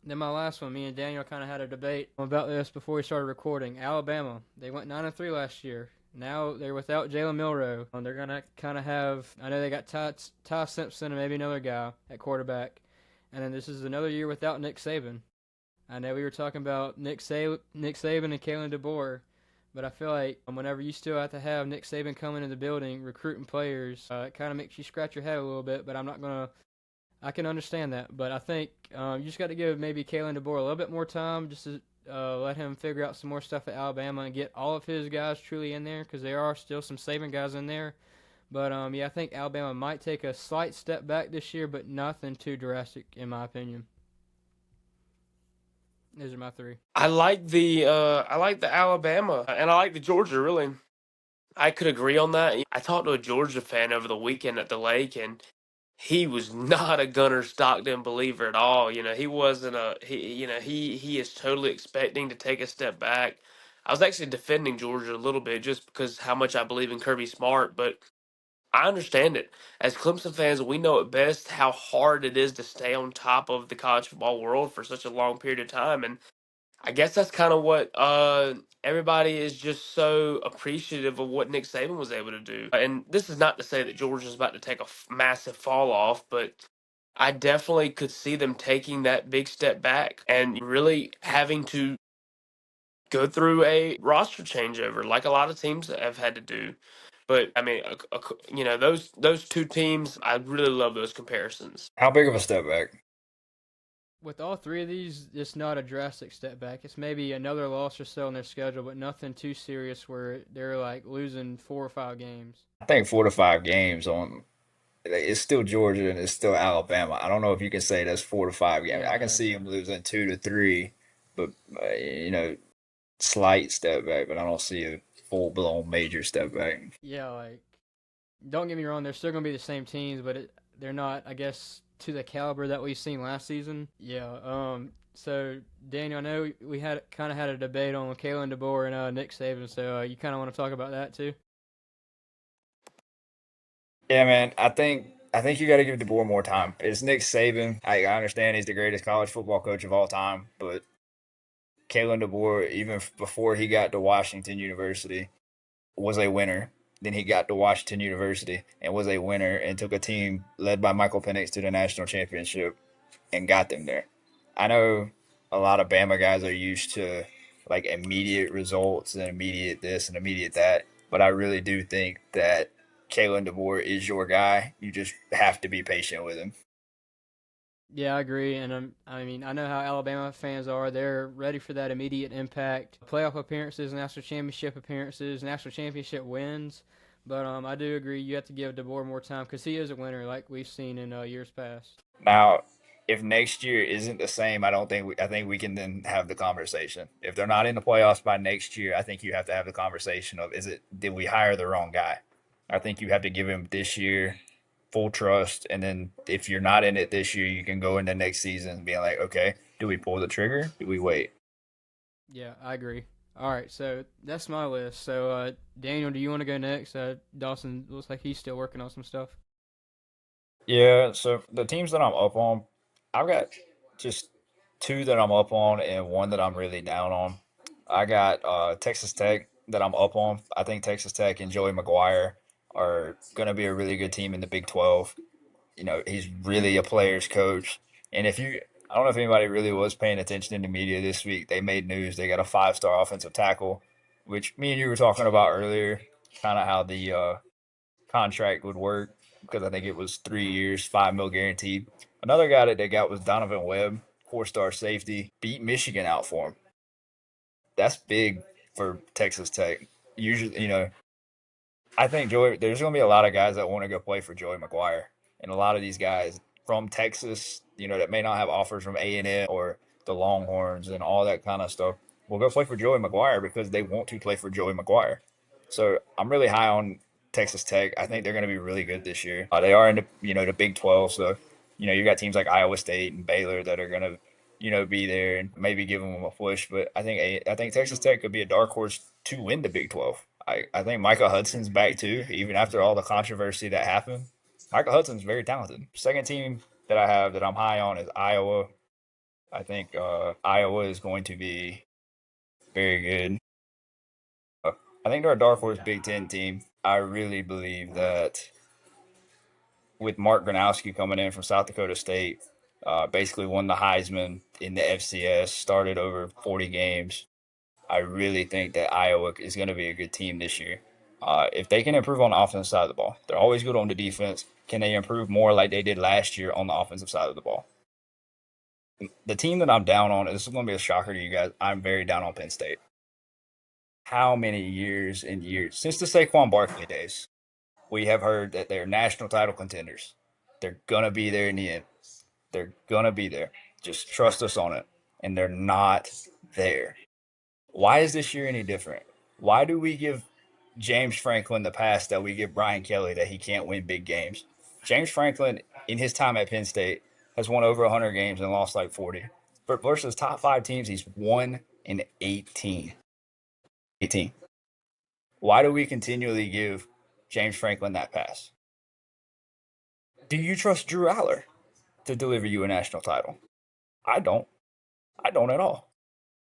Then my last one, me and Daniel kind of had a debate about this before we started recording. Alabama, they went 9-3 last year. Now they're without Jalen Milroe. They're going to kind of have, I know they got Ty Simpson and maybe another guy at quarterback. And then this is another year without Nick Saban. I know we were talking about Nick Saban and Kalen DeBoer, but I feel like whenever you still have to have Nick Saban come into the building, recruiting players, it kind of makes you scratch your head a little bit, but I can understand that. But I think you just got to give maybe Kalen DeBoer a little bit more time just to let him figure out some more stuff at Alabama and get all of his guys truly in there because there are still some Saban guys in there. But, yeah, I think Alabama might take a slight step back this year, but nothing too drastic in my opinion. Those are my 3. I like the Alabama and I like the Georgia really. I could agree on that. I talked to a Georgia fan over the weekend at the lake, and he was not a Gunnar Stockton believer at all. He wasn't he is totally expecting to take a step back. I was actually defending Georgia a little bit just because how much I believe in Kirby Smart, but I understand it. As Clemson fans, we know it best how hard it is to stay on top of the college football world for such a long period of time. And I guess that's kind of what everybody is just so appreciative of what Nick Saban was able to do. And this is not to say that Georgia's about to take a massive fall off, but I definitely could see them taking that big step back and really having to go through a roster changeover like a lot of teams have had to do. But I mean, those two teams, I really love those comparisons. How big of a step back? With all three of these, it's not a drastic step back. It's maybe another loss or so on their schedule, but nothing too serious where they're like losing 4 or 5 games. I think 4 to 5 games on. It's still Georgia and it's still Alabama. I don't know if you can say that's 4 to 5 games. I can Yeah, see them losing 2 to 3, but slight step back. But I don't see a full blown major step back. yeah. Like, don't get me wrong, they're still gonna be the same teams, but they're not, I guess, to the caliber that we've seen last season. Yeah. So Daniel, I know we had kind of had a debate on Kalen DeBoer and Nick Saban. So you kind of want to talk about that too? Yeah, man. I think you got to give DeBoer more time. It's Nick Saban. I understand he's the greatest college football coach of all time, but Kalen DeBoer, even before he got to Washington University, was a winner. Then he got to Washington University and was a winner and took a team led by Michael Penix to the national championship and got them there. I know a lot of Bama guys are used to like immediate results and immediate this and immediate that, but I really do think that Kalen DeBoer is your guy. You just have to be patient with him. Yeah, I agree, and I mean, I know how Alabama fans are. They're ready for that immediate impact, playoff appearances, national championship appearances, national championship wins. But I do agree you have to give DeBoer more time because he is a winner, like we've seen in years past. Now, if next year isn't the same, I think we can then have the conversation. If they're not in the playoffs by next year, I think you have to have the conversation of did we hire the wrong guy? I think you have to give him this year full trust, and then if you're not in it this year, you can go into next season being like, okay, do we pull the trigger? Do we wait? Yeah, I agree. All right, so that's my list. So Daniel, do you want to go next? Dawson looks like he's still working on some stuff. Yeah, so the teams that I'm up on, I've got just two that I'm up on and one that I'm really down on. I got Texas Tech that I'm up on. I think Texas Tech and Joey McGuire are going to be a really good team in the Big 12. He's really a player's coach. And I don't know if anybody really was paying attention in the media this week. They made news. They got a 5-star offensive tackle, which me and you were talking about earlier, kind of how the contract would work because I think it was 3 years, 5 mil guaranteed. Another guy that they got was Donovan Webb, 4-star safety, beat Michigan out for him. That's big for Texas Tech. Usually, I think there's going to be a lot of guys that want to go play for Joey McGuire, and a lot of these guys from Texas, that may not have offers from A&M or the Longhorns and all that kind of stuff, will go play for Joey McGuire because they want to play for Joey McGuire. So I'm really high on Texas Tech. I think they're going to be really good this year. They are in the Big 12, so you got teams like Iowa State and Baylor that are going to be there and maybe give them a push. But I think Texas Tech could be a dark horse to win the Big 12. I think Micah Hudson's back too, even after all the controversy that happened. Micah Hudson's very talented. Second team that I have that I'm high on is Iowa. I think Iowa is going to be very good. I think they're a dark horse Big Ten team. I really believe that with Mark Gronowski coming in from South Dakota State, basically won the Heisman in the FCS, started over 40 games. I really think that Iowa is going to be a good team this year. If they can improve on the offensive side of the ball, they're always good on the defense. Can they improve more like they did last year on the offensive side of the ball? The team that I'm down on, this is going to be a shocker to you guys. I'm very down on Penn State. How many years and years since the Saquon Barkley days, we have heard that they're national title contenders. They're going to be there in the end. They're going to be there. Just trust us on it. And they're not there. Why is this year any different? Why do we give James Franklin the pass that we give Brian Kelly that he can't win big games? James Franklin in his time at Penn State has won over 100 games and lost like 40. But versus top 5 teams, he's 1-18. 18. Why do we continually give James Franklin that pass? Do you trust Drew Aller to deliver you a national title? I don't. I don't at all.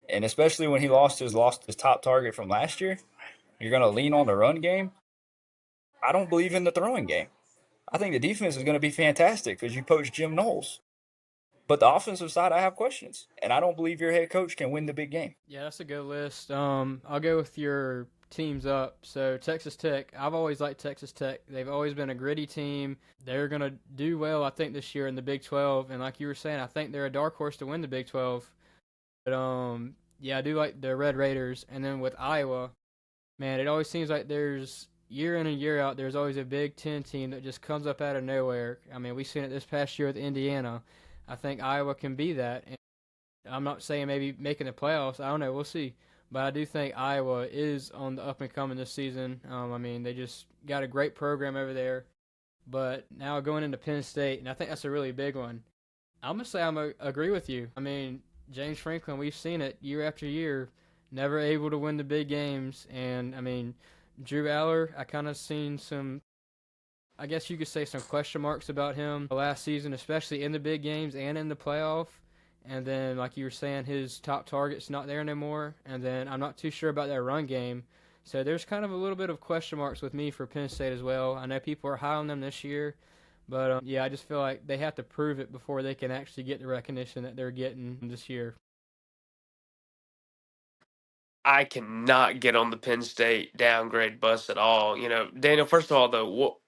And especially when he lost his top target from last year, you're going to lean on the run game. I don't believe in the throwing game. I think the defense is going to be fantastic because you poach Jim Knowles. But the offensive side, I have questions, and I don't believe your head coach can win the big game. Yeah, that's a good list. I'll go with your teams up. So Texas Tech, I've always liked Texas Tech. They've always been a gritty team. They're gonna do well, I think, this year in the Big 12. And like you were saying, I think they're a dark horse to win the Big 12. But yeah, I do like the Red Raiders. And then with Iowa, man, it always seems like there's year in and year out, there's always a Big Ten team that just comes up out of nowhere. I mean, we've seen it this past year with Indiana. I think Iowa can be that. And I'm not saying maybe making the playoffs. I don't know. We'll see. But I do think Iowa is on the up and coming this season. I mean, they just got a great program over there. But now going into Penn State, and I think that's a really big one. I'm going to say agree with you. I mean, James Franklin, we've seen it year after year, never able to win the big games. And, I mean, Drew Aller, I kind of seen some, I guess you could say some question marks about him last season, especially in the big games and in the playoff. And then, like you were saying, his top target's not there anymore. And then I'm not too sure about their run game. So there's kind of a little bit of question marks with me for Penn State as well. I know people are high on them this year. But, yeah, I just feel like they have to prove it before they can actually get the recognition that they're getting this year. I cannot get on the Penn State downgrade bus at all. Daniel, first of all, though,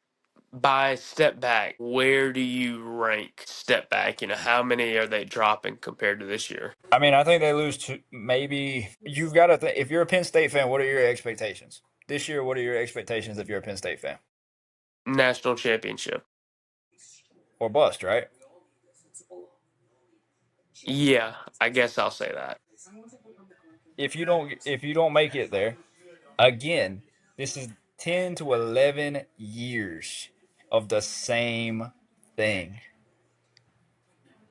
by step back, where do you rank step back? How many are they dropping compared to this year? I mean, I think they lose to maybe you've got to think if you're a Penn State fan, what are your expectations? This year, what are your expectations if you're a Penn State fan? National championship. Or bust, right? Yeah, I guess I'll say that. If you don't make it there, again, this is 10 to 11 years of the same thing.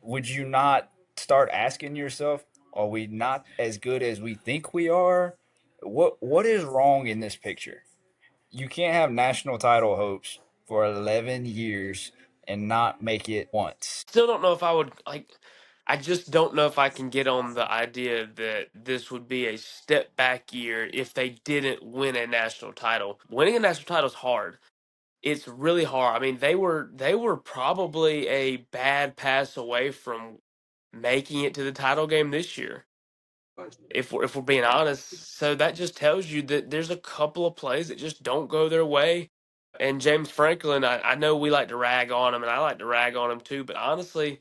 Would you not start asking yourself, are we not as good as we think we are? What is wrong in this picture? You can't have national title hopes for 11 years and not make it once. Still don't know if I would I just don't know if I can get on the idea that this would be a step back year if they didn't win a national title. Winning a national title is hard. It's really hard. I mean, they were probably a bad pass away from making it to the title game this year. If we're being honest, so that just tells you that there's a couple of plays that just don't go their way. And James Franklin, I know we like to rag on him, and I like to rag on him too. But honestly,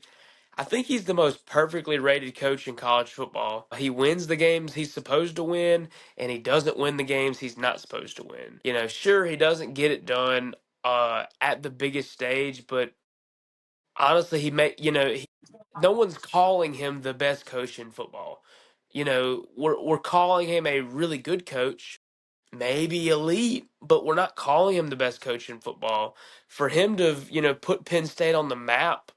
I think he's the most perfectly rated coach in college football. He wins the games he's supposed to win, and he doesn't win the games he's not supposed to win. Sure, he doesn't get it done at the biggest stage, but honestly, no one's calling him the best coach in football. We're calling him a really good coach, maybe elite, but we're not calling him the best coach in football. For him to, put Penn State on the map,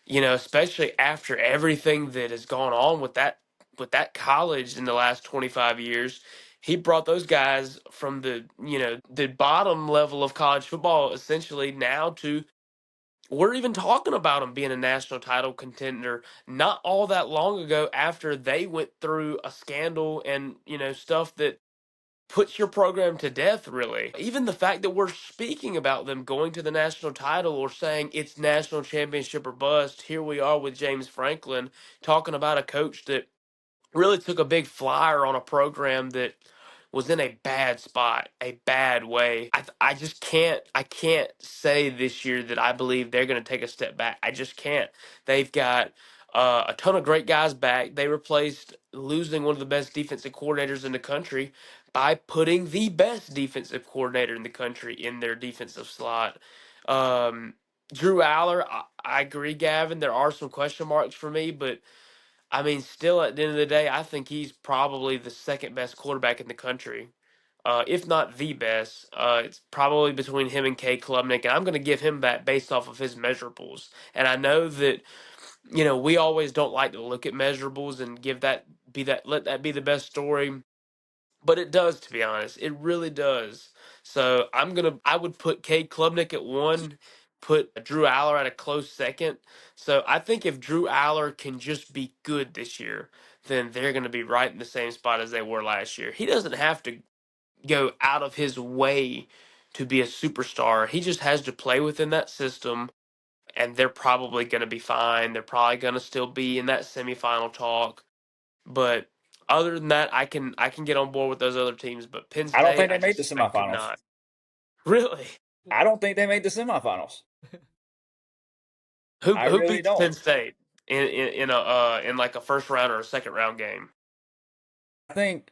especially after everything that has gone on with that college in the last 25 years, he brought those guys from the bottom level of college football essentially now to we're even talking about them being a national title contender not all that long ago after they went through a scandal and stuff that puts your program to death, really. Even the fact that we're speaking about them going to the national title or saying it's national championship or bust, here we are with James Franklin talking about a coach that really took a big flyer on a program that was in a bad spot, a bad way. I just can't say this year that I believe they're going to take a step back. I just can't. They've got a ton of great guys back. They replaced losing one of the best defensive coordinators in the country by putting the best defensive coordinator in the country in their defensive slot. Um, Drew Aller, I agree, Gavin. There are some question marks for me, but I mean, still at the end of the day, I think he's probably the second best quarterback in the country. if not the best. It's probably between him and Cade Klubnik, and I'm going to give him that based off of his measurables. And I know that we always don't like to look at measurables and let that be the best story, but it does, to be honest. It really does. So I would put Cade Klubnik at one, put Drew Aller at a close second. So I think if Drew Aller can just be good this year, then they're going to be right in the same spot as they were last year. He doesn't have to go out of his way to be a superstar. He just has to play within that system, and they're probably going to be fine. They're probably going to still be in that semifinal talk. But other than that, I can get on board with those other teams. But Penn I don't State, think they made the I could semifinals. not. Really? I don't think they made the semifinals. I Who really beats Penn don't. State in like a first round or a second round game? I think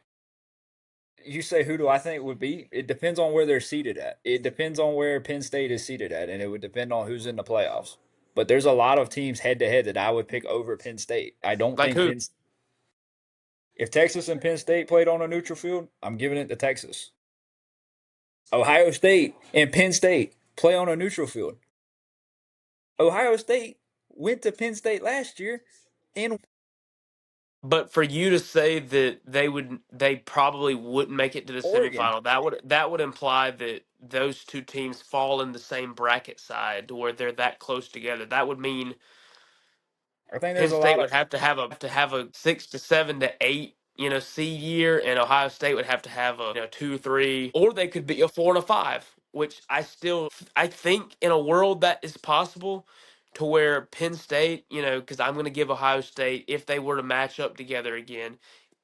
you say who do I think would be? It depends on where they're seated at. It depends on where Penn State is seated at, and it would depend on who's in the playoffs. But there's a lot of teams head to head that I would pick over Penn State. I don't Like think who? if Texas and Penn State played on a neutral field, I'm giving it to Texas. Ohio State and Penn State play on a neutral field. Ohio State went to Penn State last year and But for you to say that they probably wouldn't make it to the Oregon. semifinal, that would imply that those two teams fall in the same bracket side to where they're that close together. That would mean I think there's Penn a State lot of would have to have a 6 to 7 to 8 seed year, and Ohio State would have to have a 2 3, or they could be a 4 and a 5, which I think in a world that is possible, to where Penn State, because I'm going to give Ohio State, if they were to match up together again,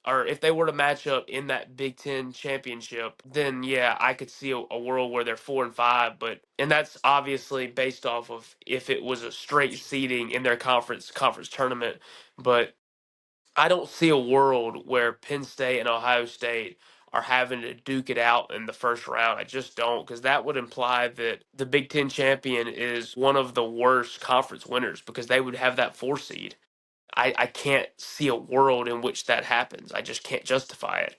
or if they were to match up in that Big Ten championship, then yeah, I could see a world where they're 4 and 5. And that's obviously based off of if it was a straight seeding in their conference tournament. But I don't see a world where Penn State and Ohio State are having to duke it out in the first round. I just don't, because that would imply that the Big Ten champion is one of the worst conference winners because they would have that 4 seed. I can't see a world in which that happens. I just can't justify it.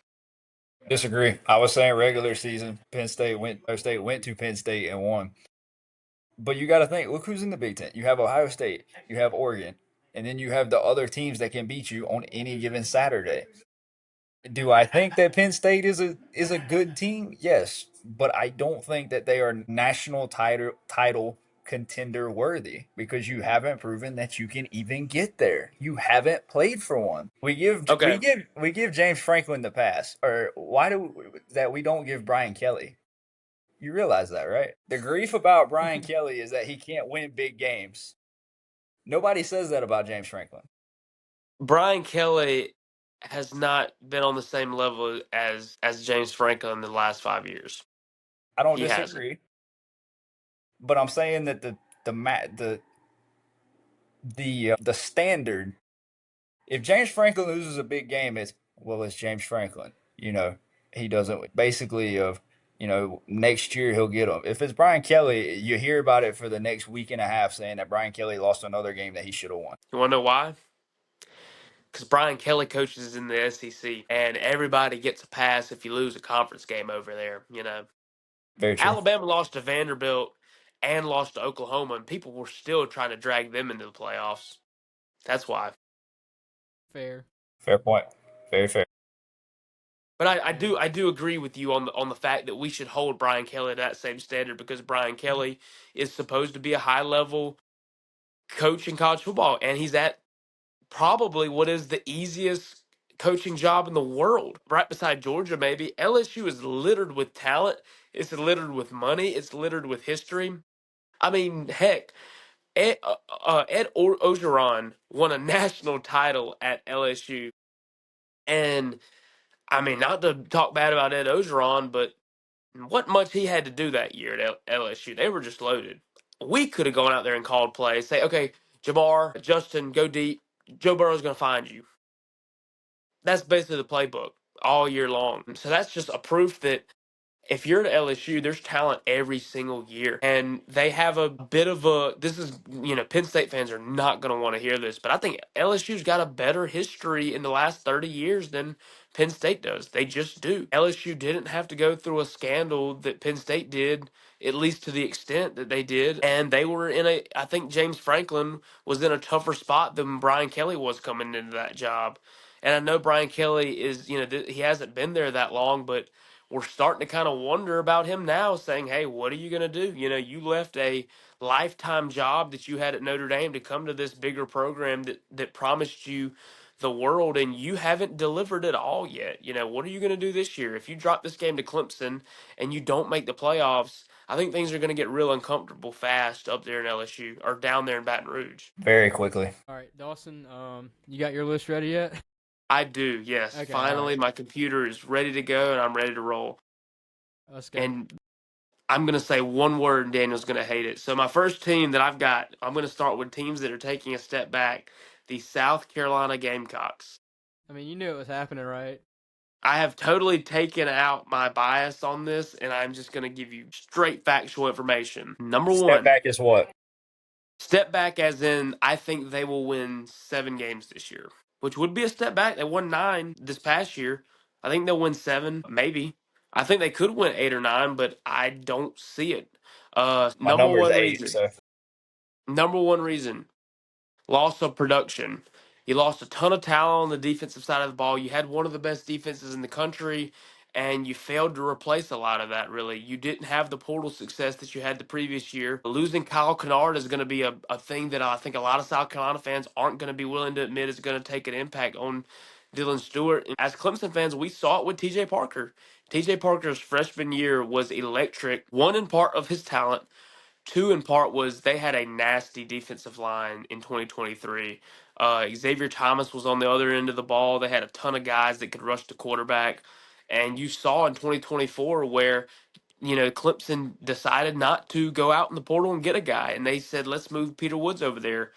disagree. I was saying regular season, Ohio State went to Penn State and won. But you got to think, look who's in the Big Ten. You have Ohio State, you have Oregon, and then you have the other teams that can beat you on any given Saturday. Do I think that Penn State is a good team? Yes, but I don't think that they are national title contender worthy because you haven't proven that you can even get there. You haven't played for one. We give we Okay. give we give James Franklin the pass, or why do that we don't give Brian Kelly? You realize that, right? The grief about Brian Kelly is that he can't win big games. Nobody says that about James Franklin. Brian Kelly has not been on the same level as James Franklin in the last 5 years. I don't He hasn't. disagree, but I'm saying that the standard. If James Franklin loses a big game, it's James Franklin. He doesn't basically of next year he'll get them. If it's Brian Kelly, you hear about it for the next week and a half, saying that Brian Kelly lost another game that he should have won. You want to know why? Because Brian Kelly coaches in the SEC, and everybody gets a pass if you lose a conference game over there. Very true. Alabama lost to Vanderbilt and lost to Oklahoma, and people were still trying to drag them into the playoffs. That's why. Fair. Fair point. Very fair. But I Yeah. do I do agree with you on the fact that we should hold Brian Kelly to that same standard because Brian Kelly is supposed to be a high level coach in college football, and he's at probably what is the easiest coaching job in the world, right beside Georgia. Maybe LSU is littered with talent. It's littered with money. It's littered with history. I mean, heck, Ed Orgeron won a national title at LSU, and I mean, not to talk bad about Ed Orgeron, but what much he had to do that year at LSU. They were just loaded. We could have gone out there and called plays, say, okay, Jamar, Justin, go deep. Joe Burrow's going to find you. That's basically the playbook all year long. So that's just a proof that if you're at LSU, there's talent every single year. And they have a bit of a, this is, Penn State fans are not going to want to hear this, but I think LSU's got a better history in the last 30 years than Penn State does. They just do. LSU didn't have to go through a scandal that Penn State did, at least to the extent that they did. And they were I think James Franklin was in a tougher spot than Brian Kelly was coming into that job. And I know Brian Kelly is, he hasn't been there that long, but we're starting to kind of wonder about him now, saying, hey, what are you going to do? You left a lifetime job that you had at Notre Dame to come to this bigger program that promised you the world, and you haven't delivered at all yet. What are you going to do this year? If you drop this game to Clemson and you don't make the playoffs, I think things are going to get real uncomfortable fast up there in LSU or down there in Baton Rouge. Very quickly. All right, Dawson, you got your list ready yet? I do, yes. Okay, Finally, right. my computer is ready to go, and I'm ready to roll. Let's go. And I'm going to say one word, and Daniel's going to hate it. So my first team that I've got, I'm going to start with teams that are taking a step back, the South Carolina Gamecocks. I mean, you knew it was happening, right? I have totally taken out my bias on this, and I'm just going to give you straight factual information. Number Step one, back is what? step back as in I think they will win 7 games this year, which would be a step back. They won 9 this past year. I think they'll win 7, maybe. I think they could win 8 or 9, but I don't see it. My Number number is one 8, reason. so Number one reason, loss of production. You lost a ton of talent on the defensive side of the ball. You had one of the best defenses in the country, and you failed to replace a lot of that, really. You didn't have the portal success that you had the previous year. Losing Kyle Kennard is going to be a thing that I think a lot of South Carolina fans aren't going to be willing to admit is going to take an impact on Dylan Stewart. As Clemson fans, we saw it with TJ Parker. TJ Parker's freshman year was electric, one in part of his talent, two, in part, was they had a nasty defensive line in 2023. Xavier Thomas was on the other end of the ball. They had a ton of guys that could rush the quarterback. And you saw in 2024 where, Clemson decided not to go out in the portal and get a guy. And they said, let's move Peter Woods over there.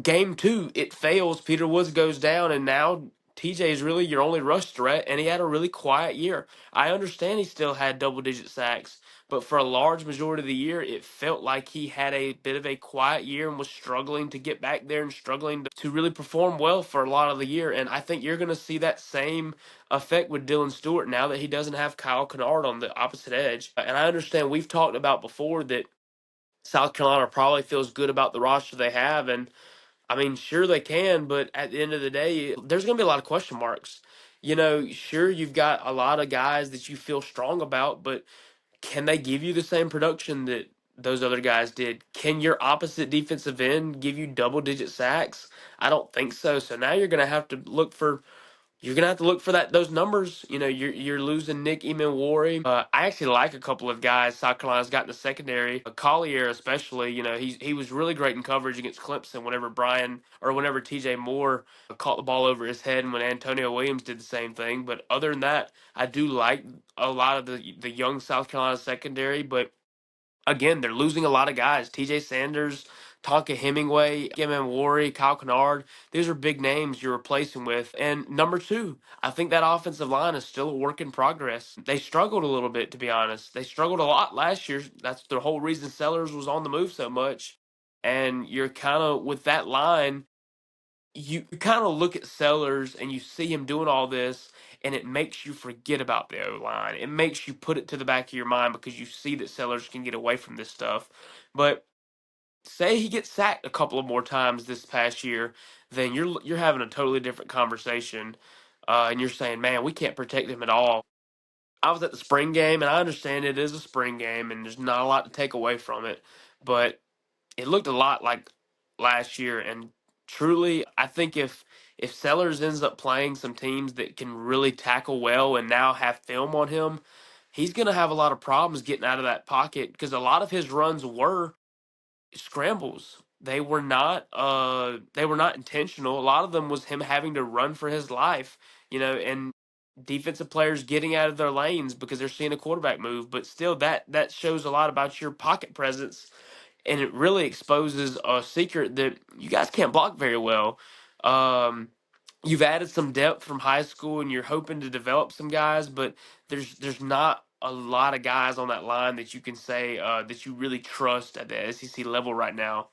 Game 2, it fails. Peter Woods goes down, and now TJ is really your only rush threat, and he had a really quiet year. I understand he still had double-digit sacks, but for a large majority of the year, it felt like he had a bit of a quiet year and was struggling to get back there and struggling to really perform well for a lot of the year. And I think you're going to see that same effect with Dylan Stewart now that he doesn't have Kyle Kennard on the opposite edge. And I understand we've talked about before that South Carolina probably feels good about the roster they have, and I mean, sure they can, but at the end of the day, there's going to be a lot of question marks. Sure, you've got a lot of guys that you feel strong about, but can they give you the same production that those other guys did? Can your opposite defensive end give you double digit sacks? I don't think so. So now you're gonna have to look for those numbers. You're losing Nick Emenwari. I actually like a couple of guys South Carolina's got in the secondary. Collier especially. He was really great in coverage against Clemson whenever TJ Moore caught the ball over his head, and when Antonio Williams did the same thing. But other than that, I do like a lot of the young South Carolina secondary. But again, they're losing a lot of guys. TJ Sanders, Tonka Hemingway, Eman Wari, Kyle Kennard. These are big names you're replacing with. And number two, I think that offensive line is still a work in progress. They struggled a little bit, to be honest. They struggled a lot last year. That's the whole reason Sellers was on the move so much. And you're kind of, with that line, you kind of look at Sellers and you see him doing all this, and it makes you forget about the O line. It makes you put it to the back of your mind because you see that Sellers can get away from this stuff. But say he gets sacked a couple of more times this past year, then you're having a totally different conversation, and you're saying, "Man, we can't protect him at all." I was at the spring game, and I understand it is a spring game, and there's not a lot to take away from it, but it looked a lot like last year. And truly, I think if Sellers ends up playing some teams that can really tackle well and now have film on him, he's going to have a lot of problems getting out of that pocket because a lot of his runs were scrambles. They were not intentional. A lot of them was him having to run for his life, and defensive players getting out of their lanes because they're seeing a quarterback move. But still, that shows a lot about your pocket presence, and it really exposes a secret that you guys can't block very well. Um, you've added some depth from high school, and you're hoping to develop some guys, but there's not a lot of guys on that line that you can say that you really trust at the SEC level right now.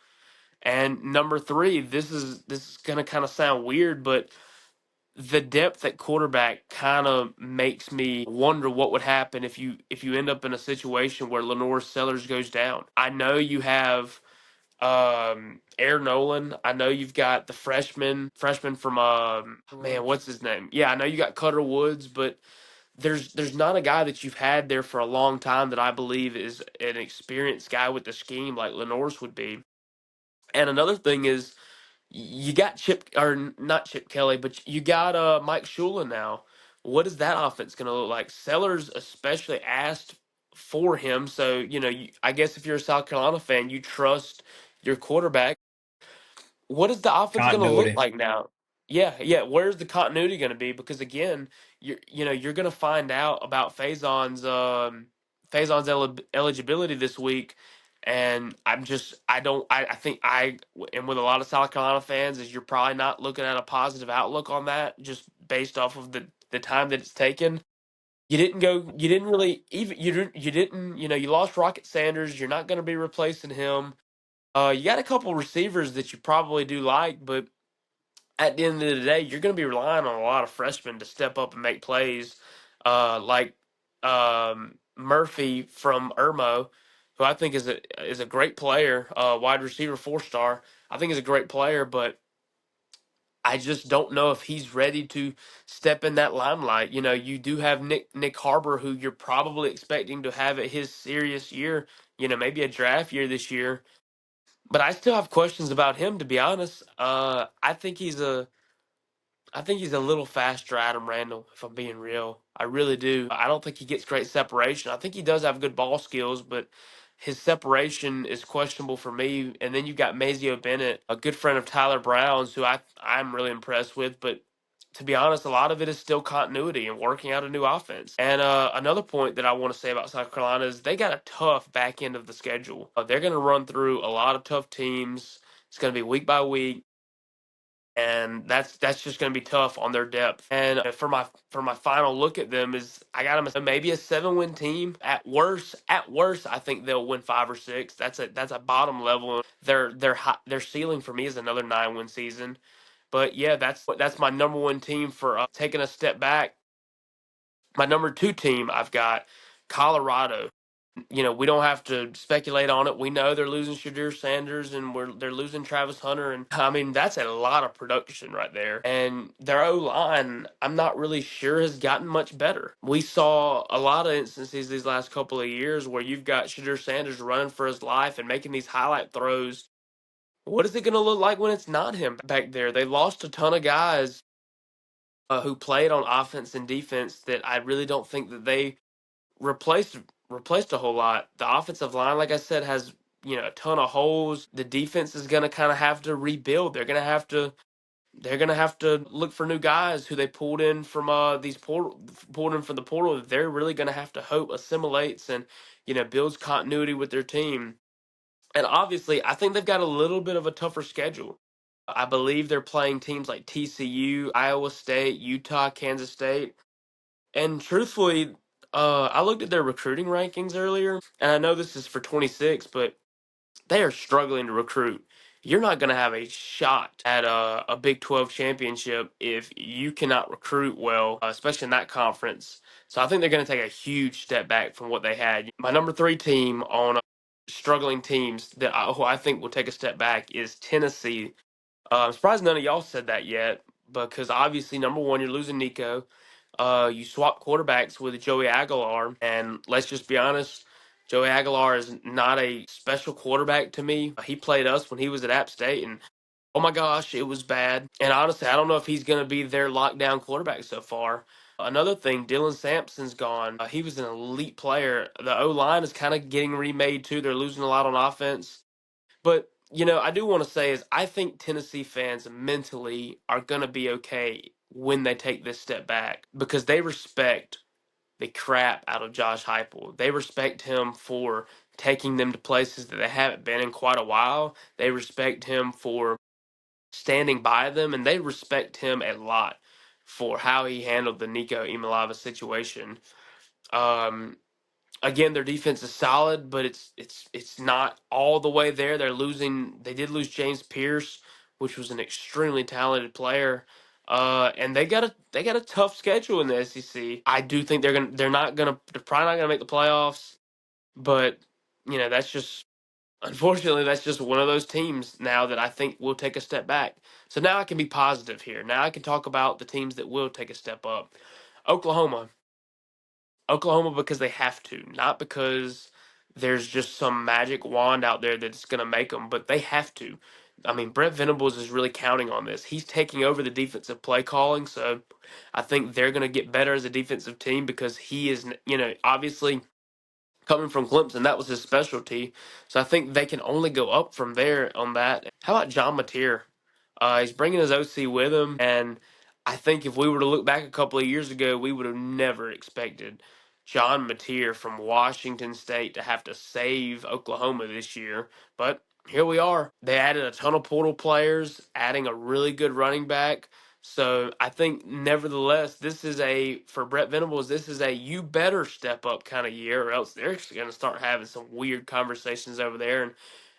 And number three, this is gonna kind of sound weird, but the depth at quarterback kind of makes me wonder what would happen if you end up in a situation where Lenore Sellers goes down. I know you have Air Nolan. I know you've got the freshman from man, what's his name? Yeah, I know you got Cutter Woods, but there's not a guy that you've had there for a long time that I believe is an experienced guy with the scheme like Lenore's would be. And another thing is you got not Chip Kelly, but you got Mike Shula now. What is that offense going to look like? Sellers especially asked for him, so I guess if you're a South Carolina fan, you trust your quarterback. What is the offense going to look Continuity. like now? Yeah, yeah. Where's the continuity going to be? Because again, you're going to find out about Faison's eligibility this week, and I think and with a lot of South Carolina fans is you're probably not looking at a positive outlook on that just based off of the time that it's taken. You didn't really even you didn't you lost Rocket Sanders. You're not going to be replacing him. You got a couple receivers that you probably do like, but at the end of the day, you're going to be relying on a lot of freshmen to step up and make plays, like Murphy from Irmo, who I think is a great player, wide receiver 4-star. I think is a great player, but I just don't know if he's ready to step in that limelight. You do have Nick Harbor, who you're probably expecting to have at his serious year. Maybe a draft year this year. But I still have questions about him, to be honest. I think he's a little faster Adam Randall, if I'm being real. I really do. I don't think he gets great separation. I think he does have good ball skills, but his separation is questionable for me. And then you've got Mazio Bennett, a good friend of Tyler Brown's, who I'm really impressed with. But to be honest, a lot of it is still continuity and working out a new offense. And another point that I want to say about South Carolina is they got a tough back end of the schedule. They're going to run through a lot of tough teams. It's going to be week by week, and that's just going to be tough on their depth. And for my final look at them is I got them as maybe a 7-win team at worst. At worst, I think they'll win 5 or 6. That's a bottom level. Their ceiling for me is another 9-win season. But yeah, that's my number one team for taking a step back. My number two team, I've got Colorado. We don't have to speculate on it. We know they're losing Shadir Sanders and they're losing Travis Hunter, and I mean that's a lot of production right there. And their O line, I'm not really sure has gotten much better. We saw a lot of instances these last couple of years where you've got Shadir Sanders running for his life and making these highlight throws. What is it going to look like when it's not him back there? They lost a ton of guys who played on offense and defense that I really don't think that they replaced replaced a whole lot. The offensive line, like I said, has a ton of holes. The defense is going to kind of have to rebuild. They're going to have to look for new guys who they pulled in from pulled in from the portal. They're really going to have to hope assimilates and builds continuity with their team. And obviously, I think they've got a little bit of a tougher schedule. I believe they're playing teams like TCU, Iowa State, Utah, Kansas State. And truthfully, I looked at their recruiting rankings earlier, and I know this is for 26, but they are struggling to recruit. You're not going to have a shot at a Big 12 championship if you cannot recruit well, especially in that conference. So I think they're going to take a huge step back from what they had. My number three team on struggling teams who I think will take a step back is Tennessee. I'm surprised none of y'all said that yet because obviously, number one, you're losing Nico. You swap quarterbacks with Joey Aguilar, and let's just be honest, Joey Aguilar is not a special quarterback to me. He played us when he was at App State, and oh my gosh, it was bad. And honestly, I don't know if he's going to be their lockdown quarterback so far. Another thing, Dylan Sampson's gone. He was an elite player. The O line is kind of getting remade too. They're losing a lot on offense. But, I do want to say is I think Tennessee fans mentally are going to be okay when they take this step back because they respect the crap out of Josh Heupel. They respect him for taking them to places that they haven't been in quite a while. They respect him for standing by them, and they respect him a lot for how he handled the Nico Imalava situation. Um, Again, their defense is solid, but it's not all the way there. They're losing. They did lose James Pierce, which was an extremely talented player. And they got a tough schedule in the SEC. I do think they're probably not gonna make the playoffs, but that's just unfortunately that's just one of those teams now that I think will take a step back. So now I can be positive here. Now I can talk about the teams that will take a step up. Oklahoma. Oklahoma because they have to, not because there's just some magic wand out there that's going to make them, but they have to. I mean, Brett Venables is really counting on this. He's taking over the defensive play calling, so I think they're going to get better as a defensive team because he is, obviously coming from Clemson, that was his specialty. So I think they can only go up from there on that. How about John Mateer? He's bringing his OC with him, and I think if we were to look back a couple of years ago, we would have never expected John Mateer from Washington State to have to save Oklahoma this year. But here we are. They added a ton of portal players, adding a really good running back. So I think, nevertheless, for Brett Venables, this is a you better step up kind of year, or else they're going to start having some weird conversations over there. And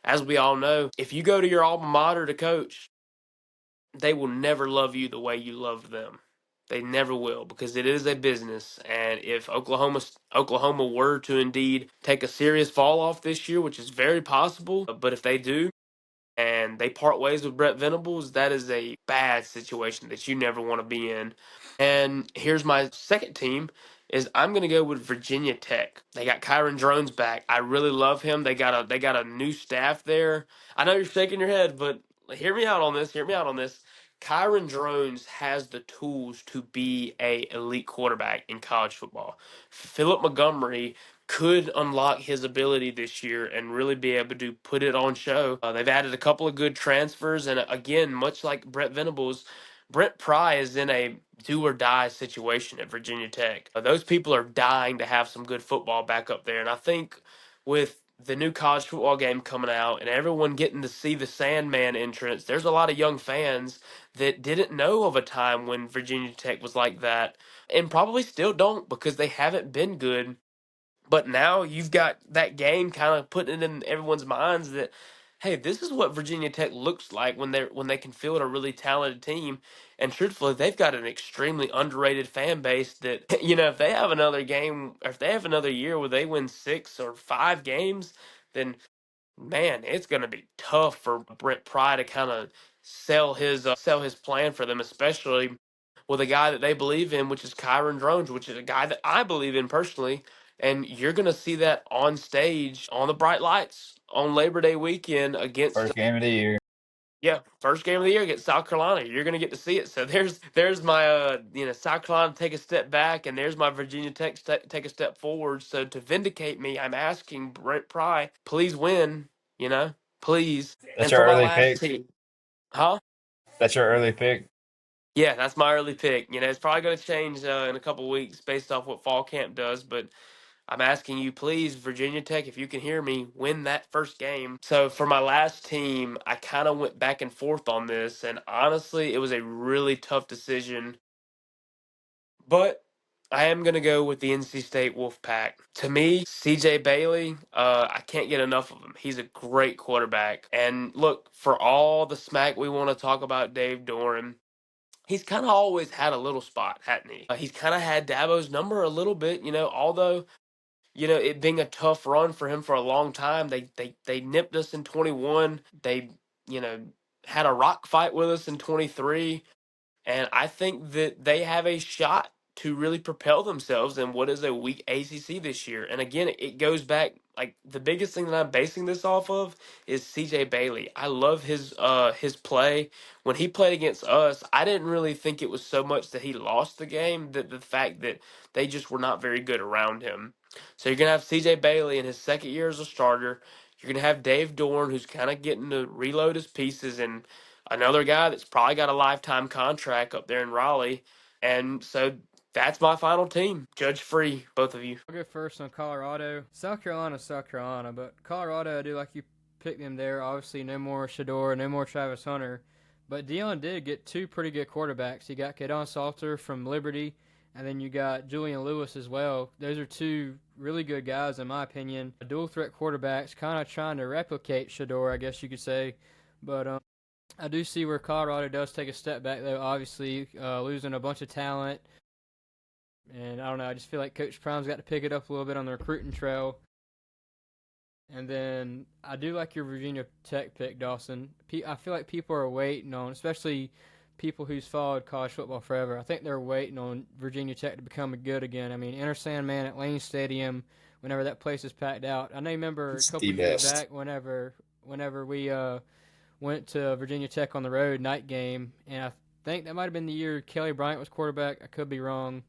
as we all know, if you go to your alma mater to coach, they will never love you the way you love them. They never will, because it is a business. And if Oklahoma were to indeed take a serious fall off this year, which is very possible, but if they do, and they part ways with Brett Venables, that is a bad situation that you never want to be in. And here's my second team is I'm going to go with Virginia Tech. They got Kyron Drones back. I really love him. They got a new staff there. I know you're shaking your head, but hear me out on this. Hear me out on this. Kyron Drones has the tools to be a elite quarterback in college football. Philip Montgomery could unlock his ability this year and really be able to put it on show. They've added a couple of good transfers, and again, much like Brett Venables, Brent Pry is in a do or die situation at Virginia Tech. Those people are dying to have some good football back up there, and I think with the new college football game coming out and everyone getting to see the Sandman entrance, there's a lot of young fans that didn't know of a time when Virginia Tech was like that, and probably still don't because they haven't been good. But now you've got that game kind of putting it in everyone's minds that, hey, this is what Virginia Tech looks like when they can field a really talented team. And truthfully, they've got an extremely underrated fan base that if they have another game, or if they have another year where they win 6 or 5 games, then man, it's going to be tough for Brent Pry to kind of sell his plan for them, especially with a guy that they believe in, which is Kyron Drones, which is a guy that I believe in personally. And you're going to see that on stage on the bright lights on Labor Day weekend against First game of the year. yeah, first game of the year against South Carolina. You're going to get to see it. So there's my South Carolina take a step back, and there's my Virginia Tech take a step forward. So to vindicate me, I'm asking Brent Pry, please win. Please. That's And your for my early last pick. team, huh? That's your early pick. Yeah, that's my early pick. It's probably going to change in a couple weeks based off what fall camp does, but I'm asking you, please, Virginia Tech, if you can hear me, win that first game. So for my last team, I kind of went back and forth on this, and honestly, it was a really tough decision. But I am going to go with the NC State Wolfpack. To me, CJ Bailey, I can't get enough of him. He's a great quarterback. And look, for all the smack we want to talk about Dave Doran, he's kind of always had a little spot, hadn't he? He's kind of had Dabo's number a little bit, although it being a tough run for him for a long time. They nipped us in 21. They, you know, had a rock fight with us in 23. And I think that they have a shot to really propel themselves in what is a weak ACC this year. And again, it goes back, like, the biggest thing that I'm basing this off of is CJ Bailey. I love his play. When he played against us, I didn't really think it was so much that he lost the game, that the fact that they just were not very good around him. So you're gonna have CJ Bailey in his second year as a starter. You're gonna have Dave Dorn, who's kind of getting to reload his pieces, and another guy that's probably got a lifetime contract up there in Raleigh. And so that's my final team. Judge free, both of you. I'll go first on Colorado. South Carolina, but Colorado, I do like you pick them there. Obviously, no more Shador, no more Travis Hunter. But Dion did get two pretty good quarterbacks. He got Kadon Salter from Liberty, And then you got Julian Lewis as well. Those are two really good guys, in my opinion. Dual threat quarterbacks, kind of trying to replicate Shador, I guess you could say. But I do see where Colorado does take a step back, though, obviously, losing a bunch of talent. And I don't know, I just feel like Coach Prime's got to pick it up a little bit on the recruiting trail. And then I do like your Virginia Tech pick, Dawson. I feel like people are waiting on, especially people who's followed college football forever. I think they're waiting on Virginia Tech to become good again. I mean, Enter Sandman at Lane Stadium, whenever that place is packed out. I know you remember It's a couple the years best. back whenever we went to Virginia Tech on the road night game, and I think that might have been the year Kelly Bryant was quarterback. I could be wrong.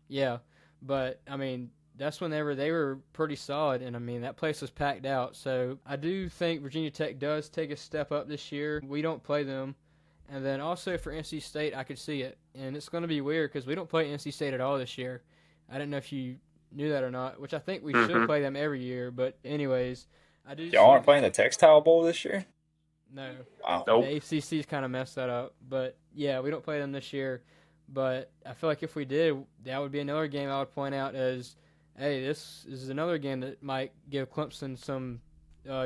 Yeah, but I mean that's whenever they were pretty solid, and I mean that place was packed out. So I do think Virginia Tech does take a step up this year. We don't play them, and then also for NC State, I could see it, and it's going to be weird because we don't play NC State at all this year. I didn't know if you knew that or not, which I think we should play them every year. But anyways, I do. Y'all aren't playing the Textile Bowl this year? No. Wow. Nope. The ACC's kind of messed that up. But, yeah, we don't play them this year. But I feel like if we did, that would be another game I would point out as, hey, this is another game that might give Clemson some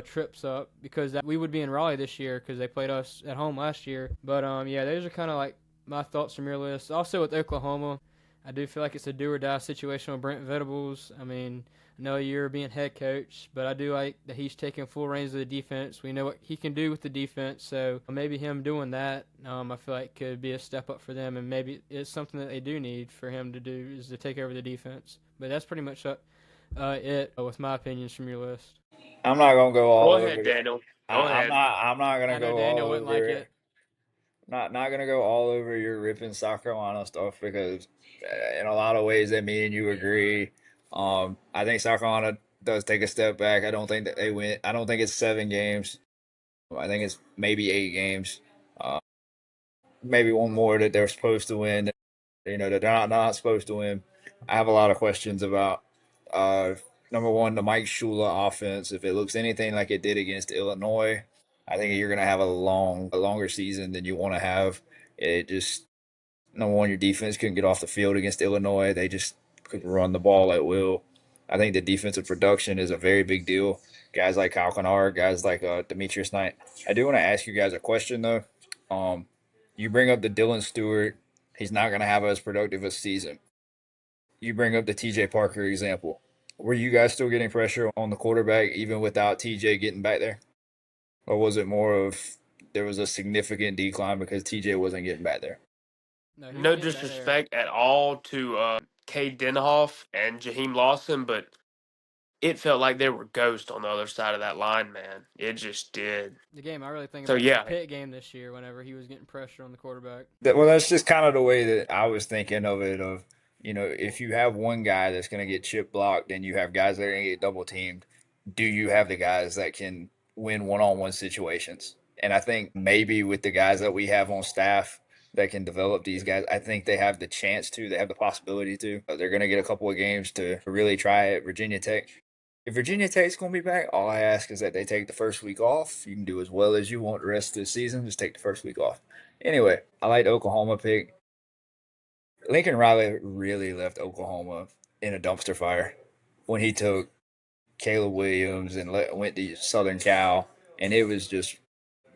trips up because we would be in Raleigh this year because they played us at home last year. But, yeah, those are kind of like my thoughts from your list. Also with Oklahoma, I do feel like it's a do-or-die situation with Brent Venables. I mean, another year being head coach, but I do like that he's taking full reins of the defense. We know what he can do with the defense, so maybe him doing that, I feel like could be a step up for them, and maybe it's something that they do need for him to do is to take over the defense. But that's pretty much it with my opinions from your list. I'm not gonna go all Go over. ahead, Daniel. Go I'm ahead. not. I'm not I gonna know go all Daniel wouldn't like over. it. Not gonna go all over your ripping South Carolina stuff because in a lot of ways that me and you agree. I think South Carolina does take a step back. I don't think that they win. I don't think it's 7 games. I think it's maybe 8 games. Uh, maybe one more that they're supposed to win. That they're not supposed to win. I have a lot of questions about. Uh, Number one, the Mike Shula offense. If it looks anything like it did against Illinois, I think you're gonna have a longer season than you want to have. It just number one, your defense couldn't get off the field against Illinois. They just could run the ball at will. I think the defensive production is a very big deal. Guys like Kyle Kennard, guys like Demetrius Knight. I do want to ask you guys a question though. You bring up the Dylan Stewart. He's not going to have as productive a season. You bring up the TJ Parker example. Were you guys still getting pressure on the quarterback even without TJ getting back there? Or was it more of there was a significant decline because TJ wasn't getting back there? No, he was No getting back there. disrespect at all to Cade Denhoff and Jaheim Lawson, but it felt like there were ghosts on the other side of that line, man. It just did. The game I really think So about is the yeah, Pitt game this year whenever he was getting pressure on the quarterback. Well, that's just kind of the way that I was thinking of it. If you have one guy that's going to get chip blocked and you have guys that are going to get double teamed, do you have the guys that can win one-on-one situations? And I think maybe with the guys that we have on staff that can develop these guys, I think they have the chance to. They have the possibility to. They're going to get a couple of games to really try it. Virginia Tech. If Virginia Tech's going to be back, all I ask is that they take the first week off. You can do as well as you want the rest of the season. Just take the first week off. Anyway, I like the Oklahoma pick. Lincoln Riley really left Oklahoma in a dumpster fire when he took Caleb Williams and went to Southern Cal, and it was just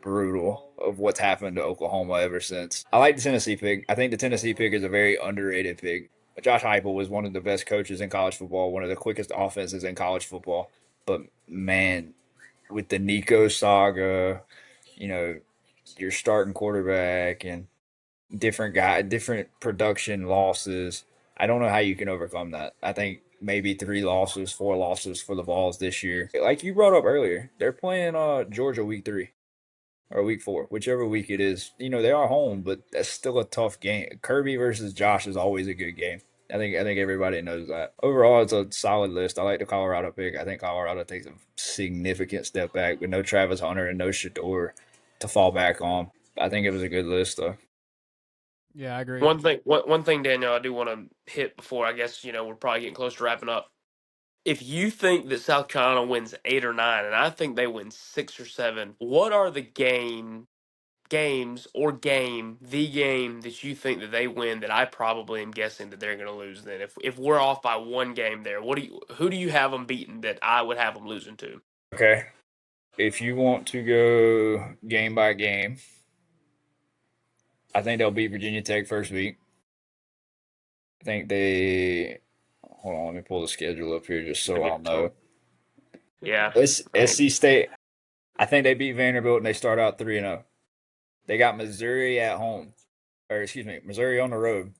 brutal of what's happened to Oklahoma ever since. I like the Tennessee pick. I think the Tennessee pick is a very underrated pick. Josh Heupel was one of the best coaches in college football, one of the quickest offenses in college football. But man, with the Nico saga, you know, your starting quarterback and different production losses. I don't know how you can overcome that. I think maybe 3 losses, 4 losses for the Vols this year. Like you brought up earlier, they're playing Georgia week 3 or week 4, whichever week it is. They are home, but that's still a tough game. Kirby versus Josh is always a good game. I think everybody knows that. Overall, it's a solid list. I like the Colorado pick. I think Colorado takes a significant step back with no Travis Hunter and no Shador to fall back on. I think it was a good list, though. Yeah, I agree. one thing, Daniel, I do want to hit before I guess we're probably getting close to wrapping up. If you think that South Carolina wins 8 or 9, and I think they win 6 or 7, what are the games games or the game that you think that they win that I probably am guessing that they're going to lose then? If we're off by one game there, who do you have them beating that I would have them losing to? Okay. If you want to go game by game, I think they'll beat Virginia Tech first week. I think they. Hold on, let me pull the schedule up here just so I'll know. Yeah. SC State. I think they beat Vanderbilt and they start out 3-0. They got Missouri at home, or excuse me, Missouri on the road.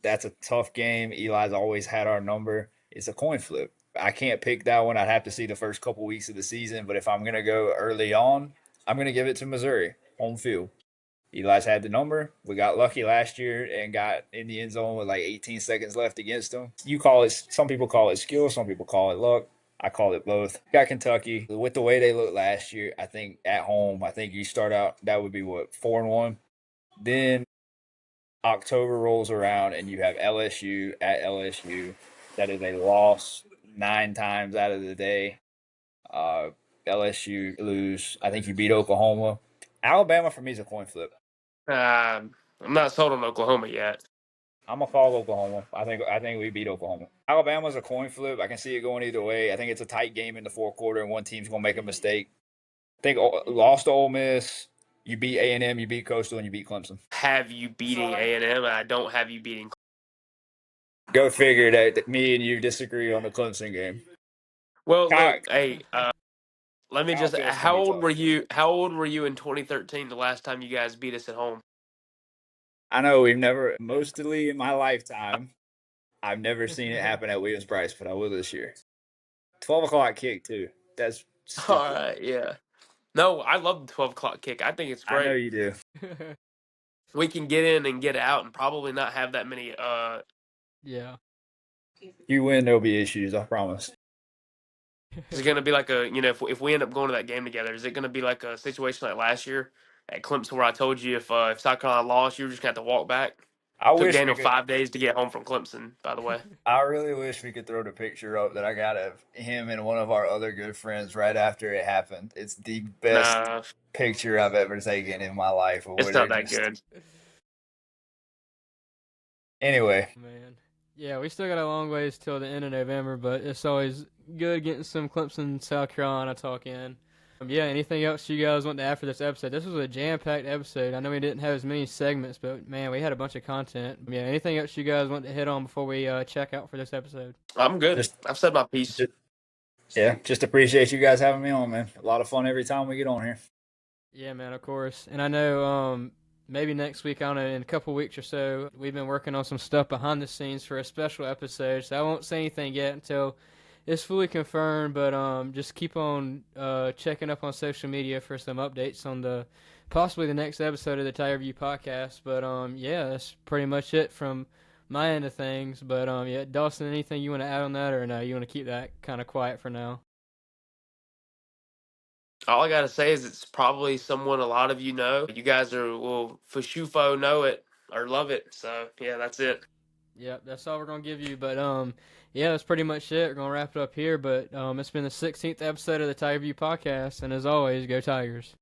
That's a tough game. Eli's always had our number. It's a coin flip. I can't pick that one. I'd have to see the first couple weeks of the season. But if I'm going to go early on, I'm going to give it to Missouri, home field. Eli's had the number. We got lucky last year and got in the end zone with like 18 seconds left against them. You call it, some people call it skill, some people call it luck. I call it both. Got Kentucky. With the way they looked last year, I think at home, I think you start out, that would be what, 4-1. Then October rolls around and you have LSU at LSU. That is a loss 9 times out of the day. LSU lose. I think you beat Oklahoma. Alabama for me is a coin flip. I'm not sold on Oklahoma yet. I'm gonna call Oklahoma. I think we beat Oklahoma. Alabama's a coin flip. I can see it going either way. I think it's a tight game in the fourth quarter, and one team's gonna make a mistake. I think lost to Ole Miss. You beat A&M, you beat Coastal, and you beat Clemson. Have you beating A&M, and I don't have you beating. Go figure that me and you disagree on the Clemson game. Well, look, hey, let me just. Feels How pretty old tough. were you? How old were you in 2013? The last time you guys beat us at home? I know we've never, mostly in my lifetime, I've never seen it happen at Williams-Brice, but I will this year. 12 o'clock kick, too. That's stupid. All right, yeah. No, I love the 12 o'clock kick. I think it's I know great. you do. We can get in and get out and probably not have that many. Yeah. You win, there'll be issues, I promise. Is it going to be like a, if we end up going to that game together, is it going to be like a situation like last year at Clemson where I told you if South Carolina lost, you were just going to have to walk back? I Took wish we Daniel could. 5 days to get home from Clemson, by the way. I really wish we could throw the picture up that I got of him and one of our other good friends right after it happened. It's the best Nah, picture I've ever taken in my life. it's not that good. Anyway, Man. Yeah, we still got a long ways till the end of November, but it's always good getting some Clemson, South Carolina talk in. Yeah, anything else you guys want to add for this episode? This was a jam-packed episode. I know we didn't have as many segments, but man, we had a bunch of content. Yeah, anything else you guys want to hit on before we check out for this episode? I'm good. I've said my piece. just appreciate you guys having me on, man. A lot of fun every time we get on here. Yeah, man, of course. And I know maybe next week, I don't know, in a couple weeks or so, we've been working on some stuff behind the scenes for a special episode, so I won't say anything yet until it's fully confirmed, but just keep on checking up on social media for some updates on possibly the next episode of the Tiger View podcast. But yeah, that's pretty much it from my end of things. But yeah, Dawson, anything you want to add on that, or no, you want to keep that kind of quiet for now? All I got to say is it's probably someone a lot of you know. You guys will for shufo know it or love it. So, yeah, that's it. Yep, that's all we're gonna give you. But yeah, that's pretty much it. We're gonna wrap it up here. But it's been the 16th episode of the Tiger View podcast, and as always, go Tigers.